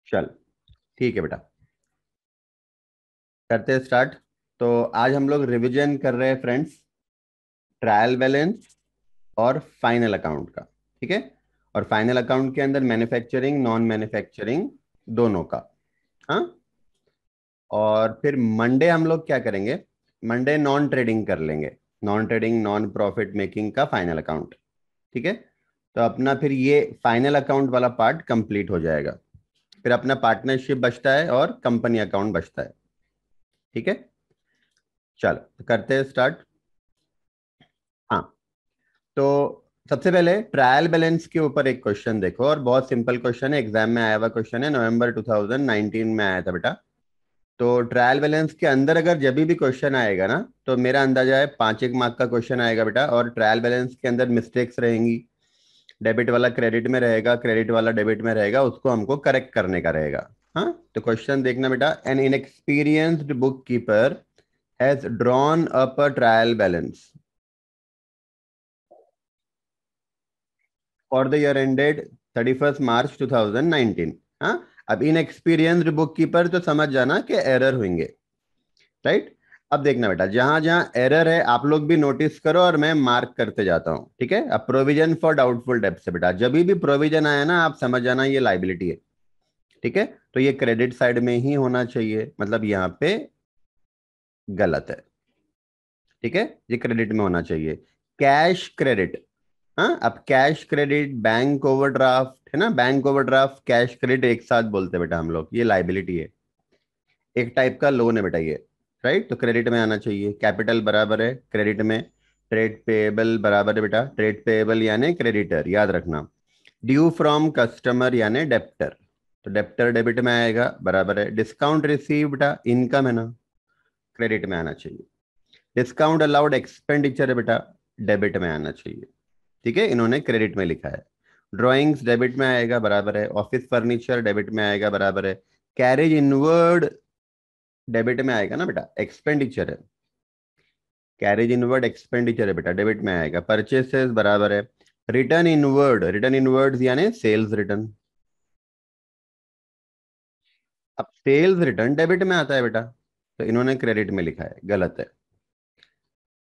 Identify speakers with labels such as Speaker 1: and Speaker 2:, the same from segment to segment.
Speaker 1: चल, ठीक है बेटा, करते हैं स्टार्ट। तो आज हम लोग रिवीजन कर रहे हैं फ्रेंड्स, ट्रायल बैलेंस और फाइनल अकाउंट का। ठीक है। और फाइनल अकाउंट के अंदर मैन्युफैक्चरिंग नॉन मैन्युफैक्चरिंग दोनों का। हाँ। और फिर मंडे हम लोग क्या करेंगे? मंडे नॉन ट्रेडिंग कर लेंगे। Non trading non profit making का फाइनल अकाउंट। ठीक है। तो अपना फिर ये फाइनल अकाउंट वाला पार्ट कंप्लीट हो जाएगा। फिर अपना पार्टनरशिप बचता है और कंपनी अकाउंट बचता है। ठीक है। चलो तो करते हैं स्टार्ट। हाँ। तो सबसे पहले ट्रायल बैलेंस के ऊपर एक क्वेश्चन देखो, और बहुत सिंपल क्वेश्चन है, एग्जाम में आया हुआ क्वेश्चन है, नवंबर 2019 में आया था बेटा। तो ट्रायल बैलेंस के अंदर अगर जब भी क्वेश्चन आएगा ना, तो मेरा अंदाजा है 5 1 मार्क का क्वेश्चन आएगा बेटा। और ट्रायल बैलेंस के अंदर मिस्टेक्स रहेंगी। डेबिट वाला क्रेडिट में रहेगा, क्रेडिट वाला डेबिट में रहेगा, उसको हमको करेक्ट करने का रहेगा। हाँ, तो क्वेश्चन देखना बेटा। An inexperienced bookkeeper has drawn up a trial balance for the year ended 31 March 2019। हाँ। अब इनएक्सपीरियंस्ड बुक कीपर तो समझ जाना कि एरर होंगे। राइट। अब देखना बेटा, जहां जहां एरर है आप लोग भी नोटिस करो और मैं मार्क करते जाता हूं। ठीक है। अब प्रोविजन फॉर डाउटफुल डेब्ट से बेटा, जब भी प्रोविजन आया ना, आप समझ जाना ये लाइबिलिटी है। ठीक है। तो ये क्रेडिट साइड में ही होना चाहिए, मतलब यहाँ पे गलत है। ठीक है। ये क्रेडिट में होना चाहिए। Cash credit. हाँ, अब कैश क्रेडिट बैंक ओवरड्राफ्ट है ना, बैंक ओवरड्राफ्ट कैश क्रेडिट एक साथ बोलते हैं बेटा हम लोग, ये लाइबिलिटी है। एक टाइप का लोन है बेटा ये। राइट। तो क्रेडिट में आना चाहिए। कैपिटल बराबर है क्रेडिट में। ट्रेड पेएबल बराबर है बेटा, ट्रेड पेएबल यानी क्रेडिटर, याद रखना। ड्यू फ्रॉम कस्टमर यानी डेप्टर, तो डेप्टर डेबिट में आएगा, बराबर है। डिस्काउंट रिसीव बेटा इनकम है ना, क्रेडिट में आना चाहिए। डिस्काउंट अलाउड एक्सपेंडिचर है बेटा, डेबिट में आना चाहिए। ठीक है, इन्होंने क्रेडिट में लिखा है। ड्राइंग्स डेबिट में आएगा, बराबर है। ऑफिस फर्नीचर डेबिट में आएगा, बराबर है। कैरेज इनवर्ड डेबिट में आएगा ना बेटा, एक्सपेंडिचर है। कैरेज इनवर्ड एक्सपेंडिचर है बेटा, डेबिट में आएगा। परचेसेस बराबर है। रिटर्न इनवर्ड यानी सेल्स रिटर्न। अब सेल्स रिटर्न डेबिट में आता है बेटा, तो इन्होंने क्रेडिट में लिखा है, गलत है।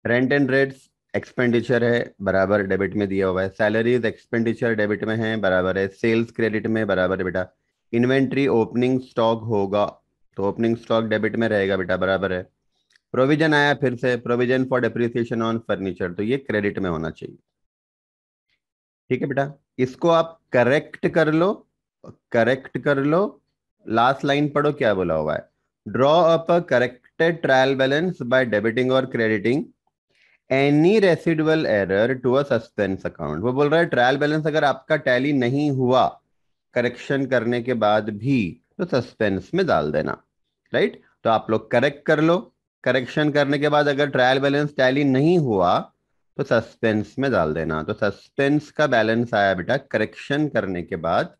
Speaker 1: रेंट एंड रेट्स एक्सपेंडिचर है, बराबर, डेबिट में दिया हुआ है। सैलरीज एक्सपेंडिचर डेबिट में है, बराबर है। सेल्स क्रेडिट में, बराबर है बेटा। इन्वेंट्री ओपनिंग स्टॉक होगा, तो ओपनिंग स्टॉक डेबिट में रहेगा बेटा, बराबर है। प्रोविजन आया फिर से, provision for depreciation on furniture, तो ये क्रेडिट में होना चाहिए। ठीक है बेटा, इसको आप करेक्ट कर लो, करेक्ट कर लो। लास्ट लाइन पढ़ो क्या बोला हुआ है। Draw up a corrected trial balance by debiting और crediting any residual error to a suspense account. वो बोल रहा है ट्रायल बैलेंस अगर आपका टैली नहीं हुआ करेक्शन करने के बाद भी, तो सस्पेंस में डाल देना। राइट। तो आप लोग करेक्ट कर लो। करेक्शन करने के बाद अगर ट्रायल बैलेंस टैली नहीं हुआ, तो सस्पेंस में डाल देना। तो सस्पेंस का बैलेंस आया बेटा करेक्शन करने के बाद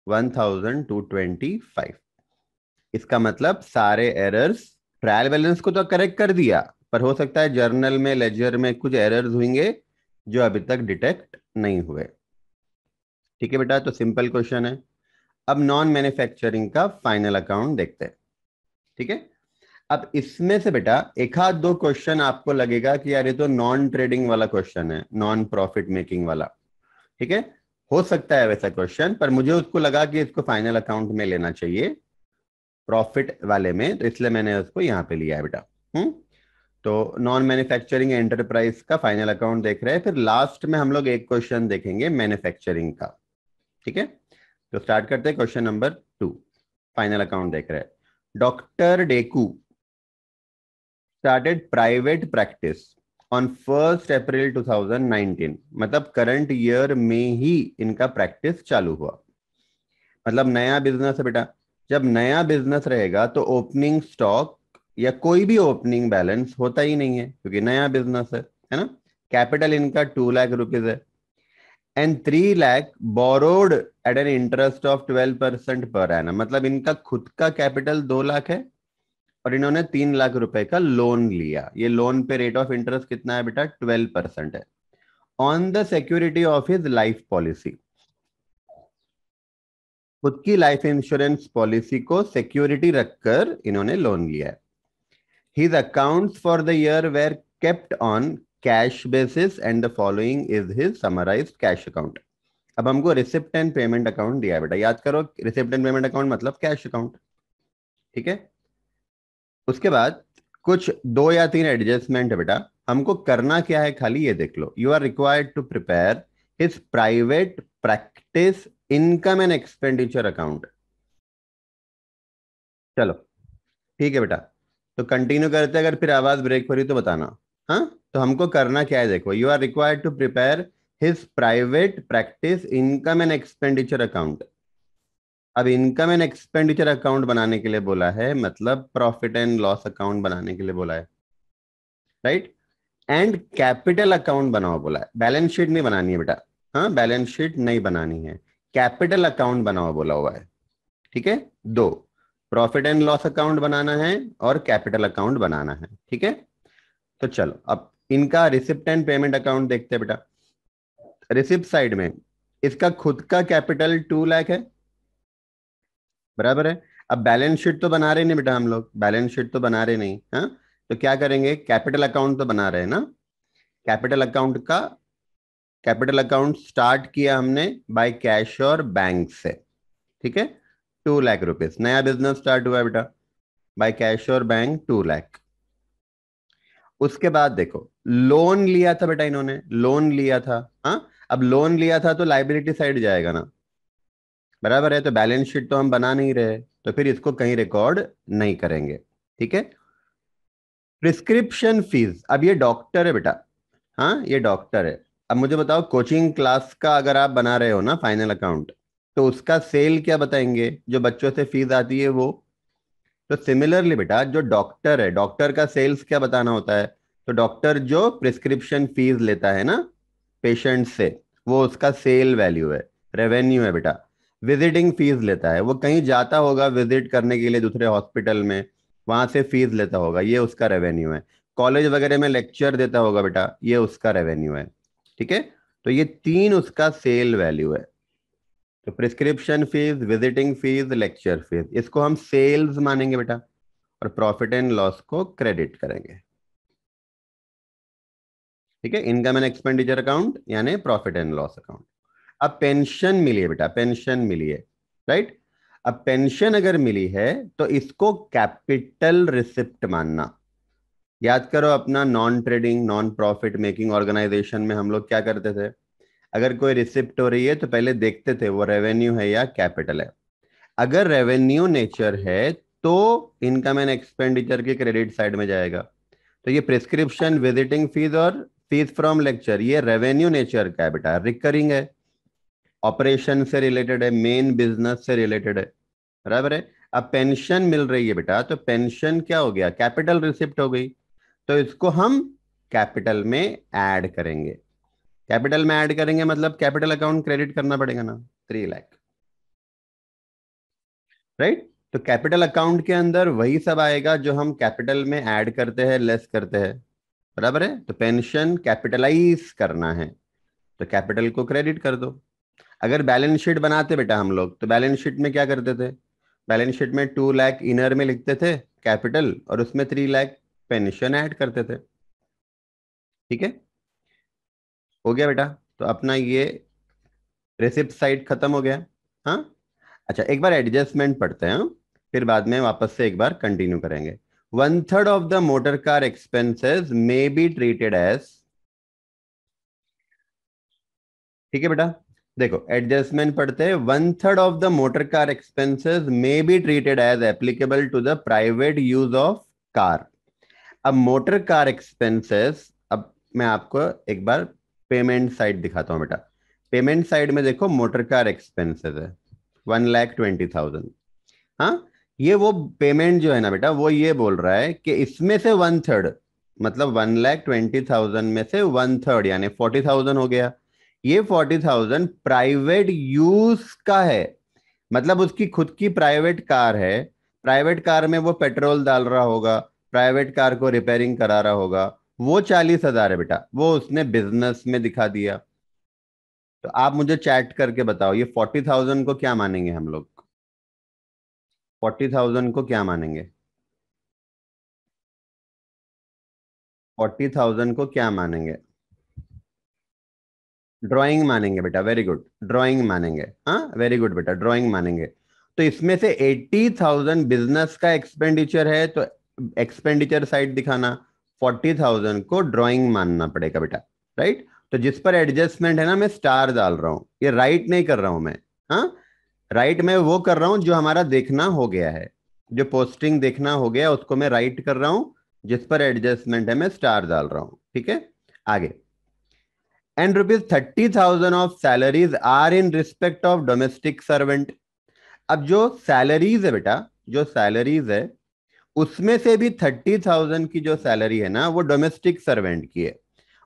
Speaker 1: 1225। इसका मतलब सारे एरर्स, ट्रायल बैलेंस को तो करेक्ट कर दिया, पर हो सकता है जर्नल में लेजर में कुछ एरर्स होंगे जो अभी तक डिटेक्ट नहीं हुए। ठीक है बेटा, तो सिंपल क्वेश्चन है। अब नॉन मैन्युफैक्चरिंग का फाइनल अकाउंट देखते हैं। ठीक है। अब इसमें से बेटा एक आध दो क्वेश्चन आपको लगेगा कि यार ये तो नॉन ट्रेडिंग वाला क्वेश्चन है, नॉन प्रॉफिट मेकिंग वाला। ठीक है। हो सकता है वैसा क्वेश्चन, पर मुझे उसको लगा कि इसको फाइनल अकाउंट में लेना चाहिए, प्रॉफिट वाले में, तो इसलिए मैंने उसको यहाँ पे लिया है बेटा। हम्म। तो नॉन मैन्युफैक्चरिंग एंटरप्राइज का फाइनल अकाउंट देख रहे हैं, फिर लास्ट में हम लोग एक क्वेश्चन देखेंगे मैन्युफैक्चरिंग का। ठीक है। तो स्टार्ट करते हैं क्वेश्चन नंबर 2। फाइनल अकाउंट देख रहे हैं। Doctor डेकू started private practice on 1 अप्रैल 2019, मतलब करंट ईयर में ही इनका प्रैक्टिस चालू हुआ। मतलब नया बिजनेस है बेटा। जब नया बिजनेस रहेगा तो ओपनिंग स्टॉक या कोई भी ओपनिंग बैलेंस होता ही नहीं है, क्योंकि नया बिजनेस है ना। कैपिटल इनका 2 लाख रुपीज है, and 3 lakh borrowed at an interest of 12% per annum, मतलब इनका खुद का कैपिटल 2 लाख है, और इन्होंने 3 लाख रुपए का लोन लिया। ये लोन पे रेट ऑफ इंटरेस्ट कितना है बेटा, 12% है, on the security of his life policy. खुद की लाइफ इंश्योरेंस पॉलिसी को सिक्योरिटी रखकर इन्होंने लोन लिया है। His accounts for the year were kept on cash basis and the following is his summarized cash account. अब हमको रिसिप्ट एंड पेमेंट अकाउंट दिया है बेटा, याद करो रिसिप्ट एंड पेमेंट अकाउंट मतलब कैश अकाउंट। ठीक है, उसके बाद कुछ 2 या 3 एडजस्टमेंट है बेटा, हमको करना क्या है खाली ये देख लो। You are required to prepare his private practice income and expenditure account. चलो ठीक है बेटा, तो कंटिन्यू करते हैं, अगर फिर आवाज ब्रेक हो रही तो बताना। हाँ, तो हमको करना क्या है देखो, you are required to prepare his private practice income and expenditure account. अब इनकम एंड एक्सपेंडिचर अकाउंट बनाने के लिए बोला है, मतलब प्रॉफिट एंड लॉस अकाउंट बनाने के लिए बोला है, राइट। एंड कैपिटल अकाउंट बनाओ बोला है, बैलेंस शीट नहीं बनानी है बेटा। हाँ, बैलेंस शीट नहीं बनानी है, कैपिटल अकाउंट बनाओ बोला हुआ है। ठीक है, दो, प्रॉफिट एंड लॉस अकाउंट बनाना है और कैपिटल अकाउंट बनाना है। ठीक है, तो चलो अब इनका रिसिप्ट एंड पेमेंट अकाउंट देखते हैं बेटा। रिसिप्ट साइड में इसका खुद का कैपिटल 2 लाख है, बराबर है। अब बैलेंस शीट तो बना रहे नहीं बेटा, हम लोग बैलेंस शीट तो बना रहे नहीं। हाँ, तो क्या करेंगे, कैपिटल अकाउंट तो बना रहे हैं ना। कैपिटल अकाउंट का कैपिटल अकाउंट स्टार्ट किया हमने बाय कैश और बैंक से। ठीक है, 2 लाख रुपीज नया बिजनेस स्टार्ट हुआ है बेटा, बाय कैश और बैंक 2 लाख। उसके बाद देखो लोन लिया था बेटा, इन्होंने लोन लिया था। हाँ, अब लोन लिया था तो लाइबिलिटी साइड जाएगा ना, बराबर है। तो बैलेंस शीट तो हम बना नहीं रहे, तो फिर इसको कहीं रिकॉर्ड नहीं करेंगे। ठीक है, प्रिस्क्रिप्शन फीस, अब ये डॉक्टर है बेटा। हाँ, ये डॉक्टर है। अब मुझे बताओ, कोचिंग क्लास का अगर आप बना रहे हो ना फाइनल अकाउंट, तो उसका सेल क्या बताएंगे, जो बच्चों से फीस आती है वो। तो सिमिलरली बेटा, जो डॉक्टर है, डॉक्टर का सेल्स क्या बताना होता है। तो डॉक्टर जो प्रिस्क्रिप्शन फीस लेता है ना पेशेंट से, वो उसका सेल वैल्यू है, रेवेन्यू है बेटा। विजिटिंग फीस लेता है, वो कहीं जाता होगा विजिट करने के लिए दूसरे हॉस्पिटल में, वहां से फीस लेता होगा, ये उसका रेवेन्यू है। कॉलेज वगैरह में लेक्चर देता होगा बेटा, ये उसका रेवेन्यू है। ठीक है, तो ये 3 उसका सेल वैल्यू है। तो prescription fees, visiting fees, lecture fees, इसको हम सेल्स मानेंगे बेटा, और प्रॉफिट एंड लॉस को क्रेडिट करेंगे। ठीक है, इनकम एंड एक्सपेंडिचर अकाउंट यानी प्रॉफिट एंड लॉस अकाउंट। अब पेंशन मिली है बेटा, पेंशन मिली है, राइट। अब पेंशन अगर मिली है तो इसको कैपिटल रिसिप्ट मानना। याद करो अपना non trading non profit making organisation में हम लोग क्या करते थे, अगर कोई रिसिप्ट हो रही है तो पहले देखते थे वो रेवेन्यू है या कैपिटल है। अगर रेवेन्यू नेचर है तो इनकम एंड एक्सपेंडिचर के क्रेडिट साइड में जाएगा। तो ये प्रिस्क्रिप्शन, विजिटिंग फीस और फीस फ्रॉम लेक्चर, ये रेवेन्यू नेचर का है बेटा, रिकरिंग है, ऑपरेशन से रिलेटेड है, मेन बिजनेस से रिलेटेड है, बराबर है। अब पेंशन मिल रही है बेटा, तो पेंशन क्या हो गया, कैपिटल रिसिप्ट हो गई। तो इसको हम कैपिटल में ऐड करेंगे। कैपिटल में ऐड करेंगे मतलब कैपिटल अकाउंट क्रेडिट करना पड़ेगा ना, 3 लाख, राइट। तो कैपिटल अकाउंट के अंदर वही सब आएगा जो हम कैपिटल में ऐड करते हैं, लेस करते हैं, बराबर है। तो पेंशन कैपिटलाइज करना है, तो कैपिटल को क्रेडिट कर दो। अगर बैलेंस शीट बनाते बेटा हम लोग, तो बैलेंस शीट में क्या करते थे, बैलेंस शीट में 2 लाख इनर में लिखते थे कैपिटल, और उसमें 3 लाख पेंशन ऐड करते थे। ठीक है, हो गया बेटा। तो अपना ये रेसिप्ट साइड खत्म हो गया। हाँ, अच्छा एक बार एडजस्टमेंट पढ़ते हैं, हाँ? फिर बाद में वापस से एक बार कंटिन्यू करेंगे। 1/3 of the motor car expenses may be treated as. ठीक है बेटा, देखो एडजस्टमेंट पढ़ते हैं। 1/3 of the motor car expenses may be treated as applicable to the private use of car. अब मोटर कार एक्सपेंसेस, अब मैं आपको एक बार पेमेंट साइड दिखाता हूं बेटा। पेमेंट साइड में देखो मोटर कार एक्सपेंसेस है 1,20,000। हाँ, ये वो पेमेंट जो है ना बेटा, वो ये बोल रहा है कि इसमें से 1/3, मतलब 1,20,000 में से 1/3 यानी 40,000 हो गया। ये 40,000 प्राइवेट यूज का है, मतलब उसकी खुद की प्राइवेट कार है। प्राइवेट कार में वो पेट्रोल डाल रहा होगा, प्राइवेट कार को रिपेयरिंग करा रहा होगा। वो 40,000 है बेटा, वो उसने बिजनेस में दिखा दिया। तो आप मुझे चैट करके बताओ, ये 40,000 को क्या मानेंगे हम लोग। 40,000 को क्या मानेंगे? 40,000 को क्या मानेंगे? ड्राइंग मानेंगे बेटा, वेरी गुड, ड्राइंग मानेंगे। हाँ वेरी गुड बेटा, ड्राइंग मानेंगे। तो इसमें से 80,000 बिजनेस का एक्सपेंडिचर है, तो एक्सपेंडिचर साइड दिखाना, 40,000 को ड्राइंग मानना पड़ेगा बेटा। राइट, तो जिस पर एडजस्टमेंट है ना, मैं स्टार डाल रहा हूं, ये राइट नहीं कर रहा हूं मैं। हाँ, राइट मैं वो कर रहा हूं जो हमारा देखना हो गया है, जो पोस्टिंग देखना हो गया उसको मैं राइट कर रहा हूं, जिस पर एडजस्टमेंट है मैं स्टार डाल रहा हूं। ठीक है, आगे। And ₹30,000 of salaries are in respect of domestic servant. अब जो सैलरीज है बेटा, जो सैलरीज है उसमें से भी 30,000 की जो सैलरी है ना, वो डोमेस्टिक सर्वेंट की है।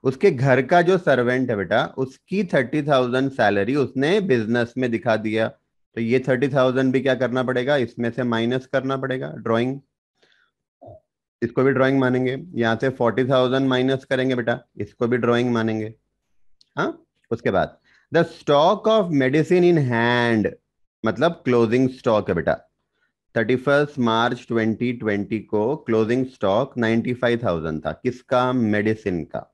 Speaker 1: उसके घर का जो सर्वेंट है बेटा, उसकी 30,000 सैलरी उसने बिजनेस में दिखा दिया, तो ये 30,000 भी क्या करना पड़ेगा, इसमें से माइनस करना पड़ेगा। ड्राइंग, इसको भी ड्राइंग मानेंगे। यहां से 40,000 माइनस करेंगे बेटा, इसको भी ड्राइंग मानेंगे। हाँ, उसके बाद the stock of medicine in hand, मतलब क्लोजिंग स्टॉक है बेटा। 31 मार्च 2020 को क्लोजिंग स्टॉक 95,000 था। किसका? मेडिसिन का।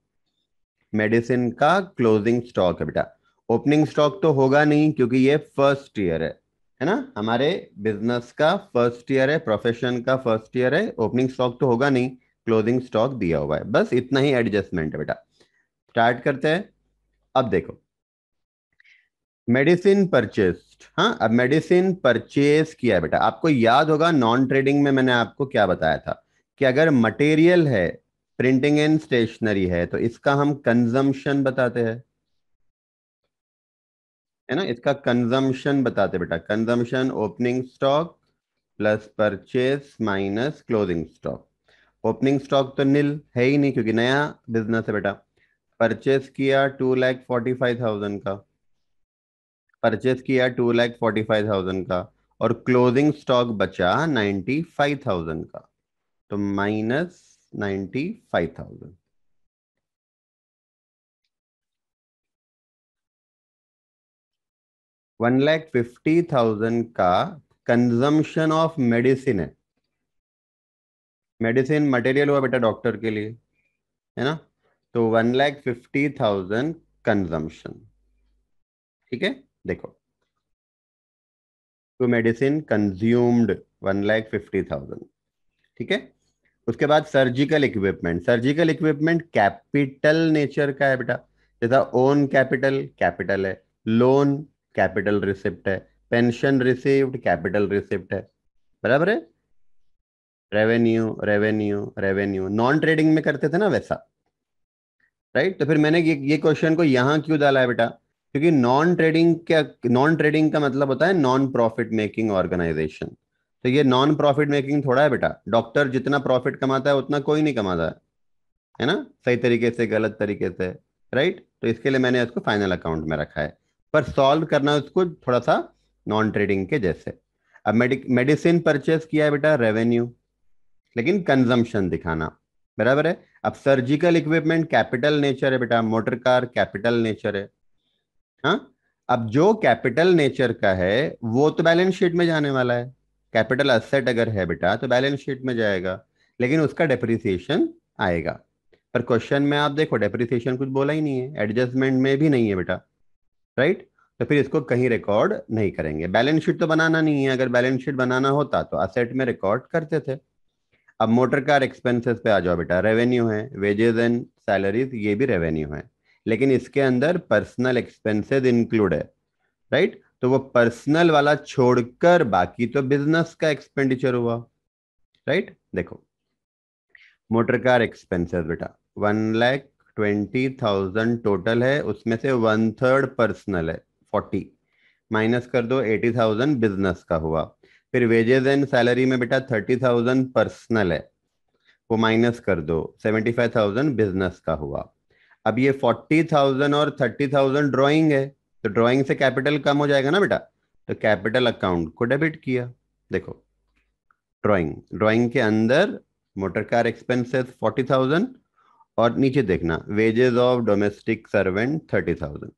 Speaker 1: मेडिसिन का क्लोजिंग स्टॉक है बेटा। ओपनिंग स्टॉक तो होगा नहीं क्योंकि ये फर्स्ट ईयर है ना, हमारे बिजनेस का फर्स्ट ईयर है, प्रोफेशन का फर्स्ट ईयर है, ओपनिंग स्टॉक तो होगा नहीं, क्लोजिंग स्टॉक दिया हुआ है, बस इतना ही एडजस्टमेंट है बेटा। स्टार्ट करते हैं। अब देखो, मेडिसिन परचेस्ड। हाँ, अब मेडिसिन परचेज किया है बेटा। आपको याद होगा नॉन ट्रेडिंग में मैंने आपको क्या बताया था, कि अगर मटेरियल है, प्रिंटिंग एंड स्टेशनरी है, तो इसका हम कंजम्पशन बताते हैं, है ना, इसका कंजम्पशन बताते बेटा। Consumption opening stock plus purchase minus closing stock. Opening stock तो नील है ही नहीं क्योंकि नया बिजनेस है बेटा। परचेज किया 2,45,000 का, परचेज किया 2,45,000 का, और क्लोजिंग स्टॉक बचा 95,000 का, तो माइनस 95,000। 1,50,000 का कंजम्पशन ऑफ मेडिसिन है। मेडिसिन मटेरियल हुआ बेटा डॉक्टर के लिए, है ना, तो 1,50,000 कंजम्पशन। ठीक है, देखो, तो मेडिसिन कंज्यूम्ड 1,50,000। ठीक है, उसके बाद surgical equipment. Surgical equipment capital nature का है बेटा, जैसा ओन कैपिटल कैपिटल है, लोन कैपिटल रिसिप्ट है, पेंशन रिसीव्ड कैपिटल रिसिप्ट है, बराबर है। Revenue revenue revenue non trading में करते थे ना वैसा। राइट, तो फिर मैंने ये क्वेश्चन को यहां क्यों डाला है बेटा, क्योंकि नॉन ट्रेडिंग क्या, नॉन ट्रेडिंग का मतलब होता है नॉन प्रॉफिट मेकिंग ऑर्गेनाइजेशन। तो ये नॉन प्रॉफिट मेकिंग थोड़ा है बेटा, डॉक्टर जितना प्रॉफिट कमाता है उतना कोई नहीं कमाता है ना, सही तरीके से गलत तरीके से। राइट, तो इसके लिए मैंने इसको फाइनल अकाउंट में रखा है, पर सॉल्व करना है उसको थोड़ा सा नॉन ट्रेडिंग के जैसे। अब मेडिसिन परचेस किया है बेटा, रेवेन्यू, लेकिन कंजम्पशन दिखाना, बराबर है। अब सर्जिकल इक्विपमेंट कैपिटल नेचर है बेटा, मोटर कार कैपिटल नेचर है। हाँ, अब जो कैपिटल नेचर का है वो तो बैलेंस शीट में जाने वाला है। कैपिटल असेट अगर है बेटा तो बैलेंस शीट में जाएगा, लेकिन उसका डेप्रिसिएशन आएगा। पर क्वेश्चन में आप देखो डेप्रिसिएशन कुछ बोला ही नहीं है, एडजस्टमेंट में भी नहीं है बेटा। राइट, तो फिर इसको कहीं रिकॉर्ड नहीं करेंगे। बैलेंस शीट तो बनाना नहीं है, अगर बैलेंस शीट बनाना होता तो असेट में रिकॉर्ड करते थे। अब मोटर कार एक्सपेंसेस पे आ जाओ बेटा, रेवेन्यू है, वेजेस एंड सैलरीज ये भी रेवेन्यू है, लेकिन इसके अंदर पर्सनल एक्सपेंसेस इंक्लूड है। राइट, तो वो पर्सनल वाला छोड़कर बाकी तो बिजनेस का एक्सपेंडिचर हुआ। राइट, देखो, मोटर कार एक्सपेंसेस बेटा 1,20,000 टोटल है, उसमें से 1/3 पर्सनल है, 40 माइनस कर दो, 80,000 बिजनेस का हुआ। फिर वेजेस एंड सैलरी में बेटा 30,000 पर्सनल है, वो माइनस कर दो, 75,000 बिजनेस का हुआ। अब ये 40,000 और 30,000 ड्राइंग है, तो ड्राइंग से कैपिटल कम हो जाएगा ना बेटा, तो कैपिटल अकाउंट को डेबिट किया। देखो, ड्राइंग ड्राइंग के अंदर मोटर कार एक्सपेंसेस 40,000, और नीचे देखना wages of domestic servant 30,000,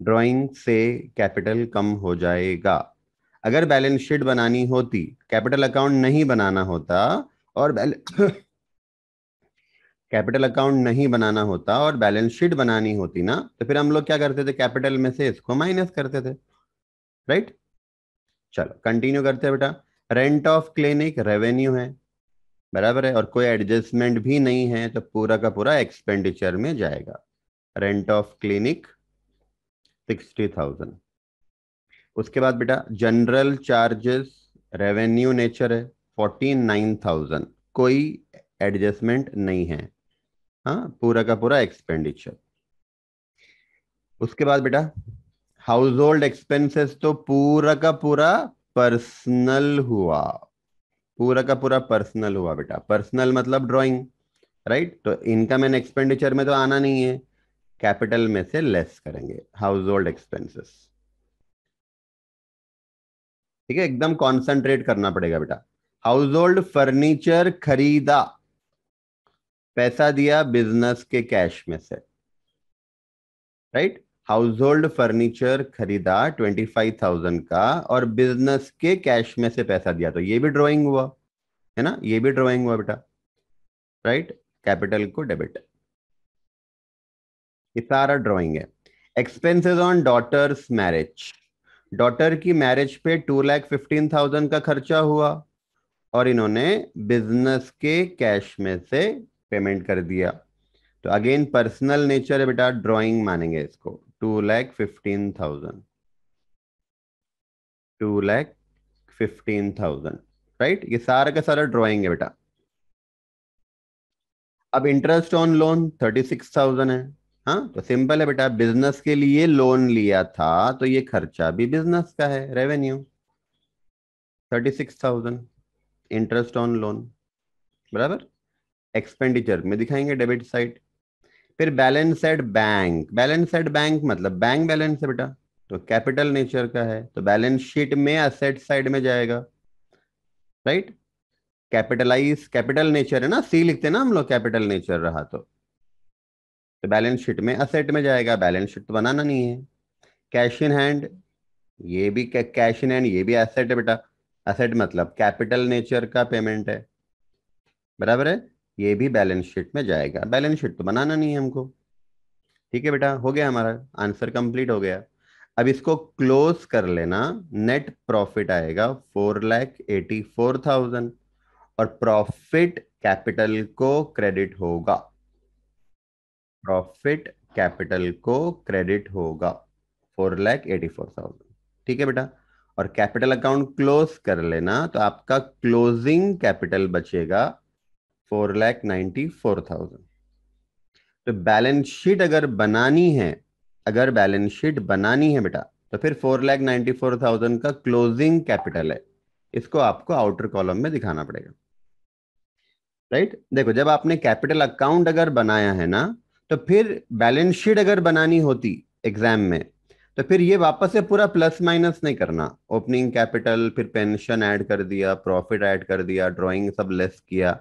Speaker 1: drawing से कैपिटल कम हो जाएगा। अगर बैलेंस शीट बनानी होती, कैपिटल अकाउंट नहीं बनाना होता और कैपिटल अकाउंट नहीं बनाना होता और बैलेंस शीट बनानी होती ना, तो फिर हम लोग क्या करते थे, कैपिटल में से इसको माइनस करते थे, राइट। चलो कंटिन्यू करते हैं बेटा। रेंट ऑफ क्लिनिक रेवेन्यू है, बराबर है, और कोई एडजस्टमेंट भी नहीं है, तो पूरा का पूरा एक्सपेंडिचर में जाएगा। Rent of clinic 60,000। उसके बाद बेटा जनरल चार्जेस रेवेन्यू नेचर है 49,000, कोई एडजस्टमेंट नहीं है, हाँ, पूरा का पूरा एक्सपेंडिचर। उसके बाद बेटा हाउस होल्ड एक्सपेंसेस तो पूरा का पूरा पर्सनल हुआ, पूरा का पूरा पर्सनल हुआ बेटा। पर्सनल मतलब ड्राइंग, राइट। तो इनकम एंड एक्सपेंडिचर में तो आना नहीं है, कैपिटल में से लेस करेंगे हाउस होल्ड एक्सपेंसेस। ठीक है, एकदम कॉन्सेंट्रेट करना पड़ेगा बेटा। हाउस होल्ड फर्नीचर खरीदा, पैसा दिया बिजनेस के कैश में से, राइट। हाउस होल्ड फर्नीचर खरीदा 25,000 का और बिजनेस के कैश में से पैसा दिया, तो ये भी ड्राइंग हुआ, है ना, ये भी ड्राइंग हुआ बेटा, राइट। कैपिटल को डेबिट, ये सारा ड्राइंग है। Expenses on daughter's marriage, daughter की मैरिज पे 2,15,000 का खर्चा हुआ और इन्होंने बिजनेस के कैश में से पेमेंट कर दिया, तो अगेन पर्सनल नेचर है बेटा, ड्राइंग मानेंगे इसको। 2,15,000, 2,15,000, राइट। ये सारा का सारा ड्राइंग है बेटा। अब इंटरेस्ट ऑन लोन 36,000 है, हाँ, तो सिंपल है बेटा, बिजनेस के लिए लोन लिया था तो ये खर्चा भी बिजनेस का है, रेवेन्यू 36,000, इंटरेस्ट ऑन लोन, बराबर। एक्सपेंडिचर में दिखाएंगे डेबिट साइड। फिर balance at bank, balance at bank मतलब बैंक बैलेंस है बेटा, तो कैपिटल नेचर का है, तो बैलेंस शीट में असेट साइड में जाएगा, राइट। कैपिटलाइज, कैपिटल नेचर है ना, सी लिखते हैं ना हम लोग, कैपिटल नेचर रहा तो बैलेंस शीट में असेट में जाएगा, बैलेंस शीट तो बनाना नहीं है। कैश इन हैंड, ये भी कैश इन हैंड, ये भी एसेट है बेटा, एसेट मतलब कैपिटल नेचर का पेमेंट है, बराबर है। ये भी बैलेंस शीट में जाएगा, बैलेंस शीट तो बनाना नहीं है हमको। ठीक है बेटा, हो गया, हमारा आंसर कंप्लीट हो गया। अब इसको क्लोज कर लेना। नेट प्रॉफिट आएगा 4,84,000 और प्रॉफिट कैपिटल को क्रेडिट होगा, प्रॉफिट कैपिटल को क्रेडिट होगा 4,84,000। ठीक है बेटा, और कैपिटल अकाउंट क्लोज कर लेना, तो आपका क्लोजिंग कैपिटल बचेगा 4,94,000। तो बैलेंस शीट अगर बनानी है, अगर बैलेंस शीट बनानी है बेटा, तो फिर 4,94,000 का क्लोजिंग कैपिटल है, इसको आपको आउटर कॉलम में दिखाना पड़ेगा, राइट। देखो, जब आपने कैपिटल अकाउंट अगर बनाया है ना, तो फिर बैलेंस शीट अगर बनानी होती एग्जाम में, तो फिर ये वापस से पूरा प्लस माइनस नहीं करना, ओपनिंग कैपिटल फिर पेंशन ऐड कर दिया, प्रॉफिट ऐड कर दिया, ड्राइंग सब लेस किया,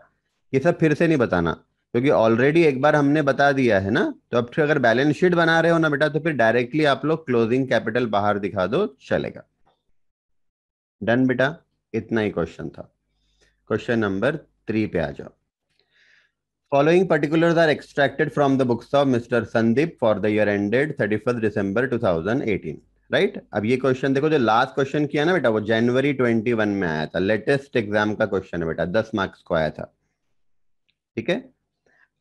Speaker 1: ये सब फिर से नहीं बताना, क्योंकि ऑलरेडी एक बार हमने बता दिया है ना। तो अब फिर अगर बैलेंस शीट बना रहे हो ना बेटा, तो फिर डायरेक्टली आप लोग क्लोजिंग कैपिटल बाहर दिखा दो, चलेगा। डन बेटा, इतना ही क्वेश्चन था। क्वेश्चन नंबर 3 पे आ जाओ। Following particulars are extracted from the books of Mr. Sandeep for the year ended 31st December 2018. Right, अब ये क्वेश्चन देखो, जो लास्ट क्वेश्चन किया ना बेटा, वो जनवरी 21 में आया था, लेटेस्ट एग्जाम का क्वेश्चन है बेटा, 10 मार्क्स को आया था। ठीक है,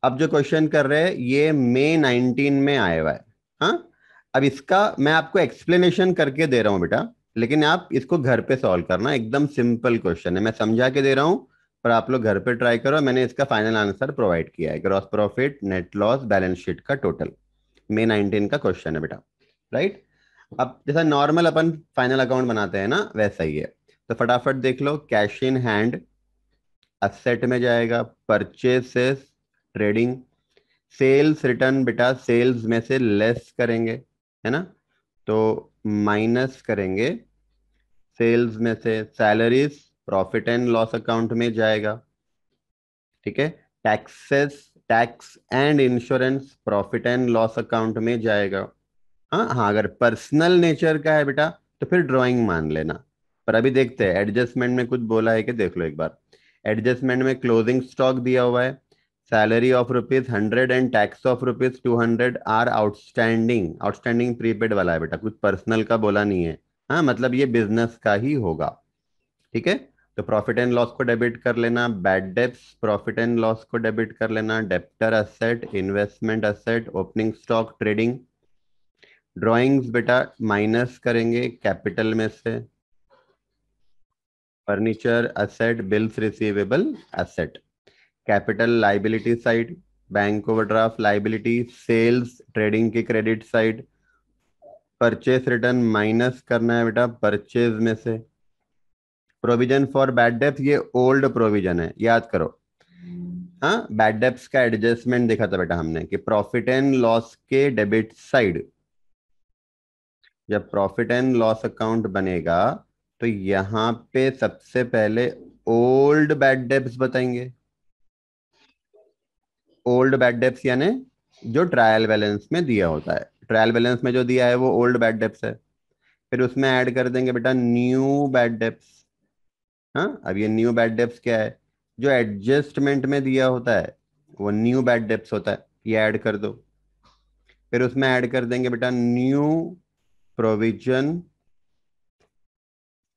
Speaker 1: अब जो क्वेश्चन कर रहे हैं ये मई 19 में आया हुआ है, हाँ। अब इसका मैं आपको एक्सप्लेनेशन करके दे रहा हूं बेटा, लेकिन आप इसको घर पे सॉल्व करना, एकदम सिंपल क्वेश्चन है, मैं समझा के दे रहा हूं, पर आप लोग घर पे ट्राई करो। मैंने इसका फाइनल आंसर प्रोवाइड किया है, gross profit, net loss, balance sheet का टोटल, मई 19 का क्वेश्चन है बेटा, राइट। अब जैसा नॉर्मल अपन फाइनल अकाउंट बनाते हैं ना, वैसा ही है, तो फटाफट देख लो। कैश इन हैंड असेट में जाएगा, परचेसेस ट्रेडिंग, सेल्स रिटर्न बेटा सेल्स में से लेस करेंगे, है ना, तो माइनस करेंगे सेल्स में से, salaries profit and loss account में जाएगा। ठीक है, taxes, tax and insurance profit and loss account में जाएगा। हाँ हाँ, अगर पर्सनल नेचर का है बेटा, तो फिर ड्राइंग मान लेना, पर अभी देखते हैं एडजस्टमेंट में कुछ बोला है कि, देख लो एक बार। एडजस्टमेंट में क्लोजिंग स्टॉक दिया हुआ है, salary of ₹100 and tax of ₹200 are outstanding. Outstanding prepaid वाला है बेटा, कुछ पर्सनल का बोला नहीं है। हाँ, मतलब ये बिजनेस का ही होगा। ठीक है, तो प्रॉफिट एंड लॉस को डेबिट कर लेना, bad debts profit and loss को डेबिट कर लेना, debtor asset, investment asset, opening stock, trading. Drawings बेटा माइनस करेंगे कैपिटल में से, furniture asset, bills receivable asset. Capital liability side, bank overdraft liability, sales trading की credit side. Purchase return minus करना है बेटा परचेज में से। प्रोविजन फॉर बैड डेब्ट, ये ओल्ड प्रोविजन है, याद करो। हाँ, बैड डेब्ट्स का एडजस्टमेंट देखा था बेटा हमने कि प्रॉफिट एंड लॉस के डेबिट साइड, जब प्रॉफिट एंड लॉस अकाउंट बनेगा तो यहां पे सबसे पहले ओल्ड बैड डेब्ट्स बताएंगे। ओल्ड बैड डेब्ट्स यानी जो ट्रायल बैलेंस में दिया होता है, ट्रायल बैलेंस में जो दिया है वो ओल्ड बैड डेब्ट्स है। फिर उसमें ऐड कर देंगे बेटा न्यू बैड डेब्ट्स। हाँ, अब ये न्यू बैड डेब्ट्स क्या है, जो एडजस्टमेंट में दिया होता है वो न्यू बैड डेब्ट्स होता है, ये ऐड कर दो। फिर उसमें ऐड कर देंगे बेटा new provision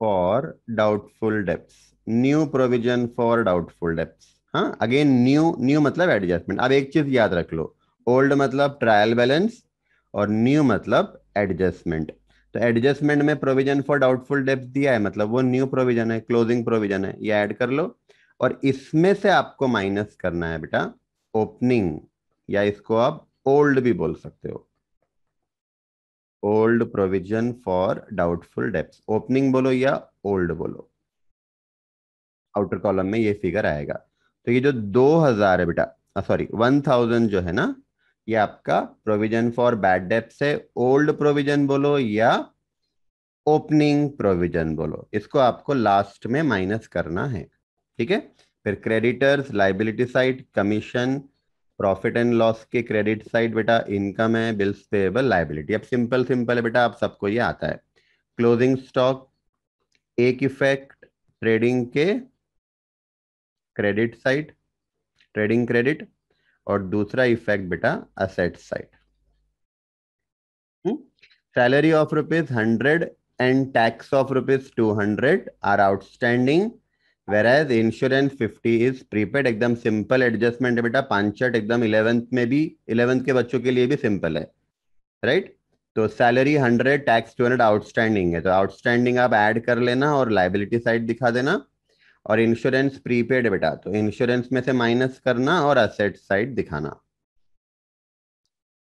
Speaker 1: for doubtful debts. New provision for doubtful debts. हाँ, अगेन न्यू, न्यू मतलब एडजस्टमेंट। अब एक चीज याद रख लो, ओल्ड मतलब ट्रायल बैलेंस और न्यू मतलब एडजस्टमेंट। तो एडजस्टमेंट में प्रोविजन फॉर डाउटफुल डेब्ट्स दिया है, मतलब वो न्यू प्रोविजन है, क्लोजिंग प्रोविजन है, ये ऐड कर लो। और इसमें से आपको माइनस करना है बेटा ओपनिंग, या इसको आप ओल्ड भी बोल सकते हो, old provision for doubtful debts. Opening बोलो या ओल्ड बोलो, आउटर कॉलम में ये फिगर आएगा। तो ये जो 2000 है बेटा, सॉरी 1000 जो है ना, ये आपका प्रोविजन फॉर बैड डेब्ट्स है। ओल्ड प्रोविजन बोलो या ओपनिंग प्रोविजन बोलो, इसको आपको लास्ट में माइनस करना है। ठीक है, फिर creditors liability side, commission, profit and loss के क्रेडिट साइड बेटा इनकम है, बिल्स पेएबल लाइबिलिटी। अब सिंपल सिंपल है बेटा, आप सबको ये आता है। क्लोजिंग स्टॉक, एक इफेक्ट ट्रेडिंग के क्रेडिट साइड, ट्रेडिंग क्रेडिट, और दूसरा इफेक्ट बेटा asset side. Salary of ₹100 and tax of ₹200 are outstanding, whereas insurance 50 is prepaid. एकदम सिंपल एडजस्टमेंट है बेटा, पांचट एकदम 11th में भी, 11th के बच्चों के लिए भी सिंपल है, राइट। तो सैलरी 100, टैक्स 200 आउटस्टैंडिंग है, तो आउटस्टैंडिंग आप ऐड कर लेना और लाइबिलिटी साइड दिखा देना। और इंश्योरेंस प्रीपेड है बेटा, तो इंश्योरेंस में से माइनस करना और असेट साइड दिखाना।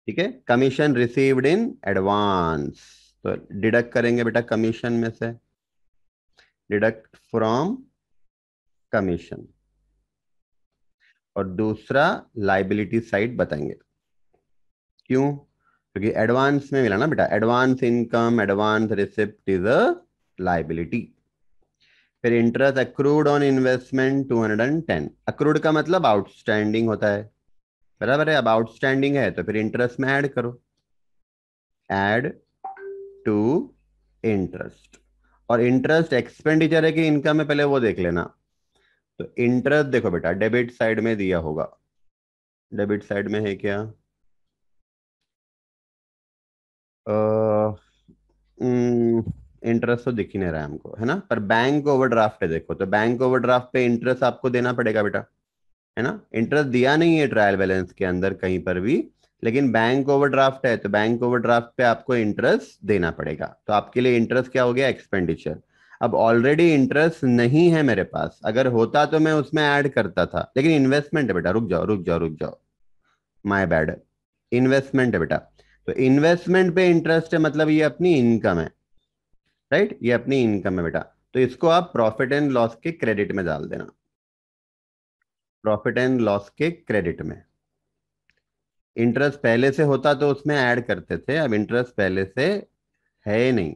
Speaker 1: ठीक है, कमीशन रिसीव्ड इन एडवांस, तो डिडक्ट करेंगे बेटा कमीशन में से, डिडक्ट फ्रॉम कमीशन। और दूसरा लाइबिलिटी साइड बताएंगे, क्यों, क्योंकि एडवांस में मिला ना बेटा, advance income, advance receipt is a liability. फिर interest accrued on investment 210, accrued का मतलब आउटस्टैंडिंग होता है, बराबर है। अब आउटस्टैंडिंग है तो फिर इंटरेस्ट में ऐड करो, ऐड टू इंटरेस्ट। और इंटरेस्ट एक्सपेंडिचर है कि इनकम है, पहले वो देख लेना। तो इंटरेस्ट देखो बेटा डेबिट साइड में दिया होगा, डेबिट साइड में है क्या, इंटरेस्ट तो दिख ही नहीं रहा है हमको, है ना। पर बैंक ओवरड्राफ्ट है, देखो तो बैंक ओवरड्राफ्ट पे इंटरेस्ट आपको देना पड़ेगा बेटा, है ना। इंटरेस्ट दिया नहीं है ट्रायल बैलेंस के अंदर कहीं पर भी, लेकिन बैंक ओवरड्राफ्ट है तो बैंक ओवरड्राफ्ट पे आपको इंटरेस्ट देना पड़ेगा। तो आपके लिए इंटरेस्ट क्या हो गया, एक्सपेंडिचर। अब ऑलरेडी इंटरेस्ट नहीं है मेरे पास, अगर होता तो मैं उसमें ऐड करता था, लेकिन इन्वेस्टमेंट है बेटा, रुक जाओ रुक जाओ रुक जाओ, माय बैड, इन्वेस्टमेंट है बेटा। तो इन्वेस्टमेंट पे इंटरेस्ट है, मतलब ये अपनी इनकम है, राइट, ये अपनी इनकम है बेटा। तो इसको आप प्रॉफिट एंड लॉस के क्रेडिट में डाल देना, प्रॉफिट एंड लॉस के क्रेडिट में। इंटरेस्ट पहले से होता तो उसमें ऐड करते थे, अब इंटरेस्ट पहले से है नहीं,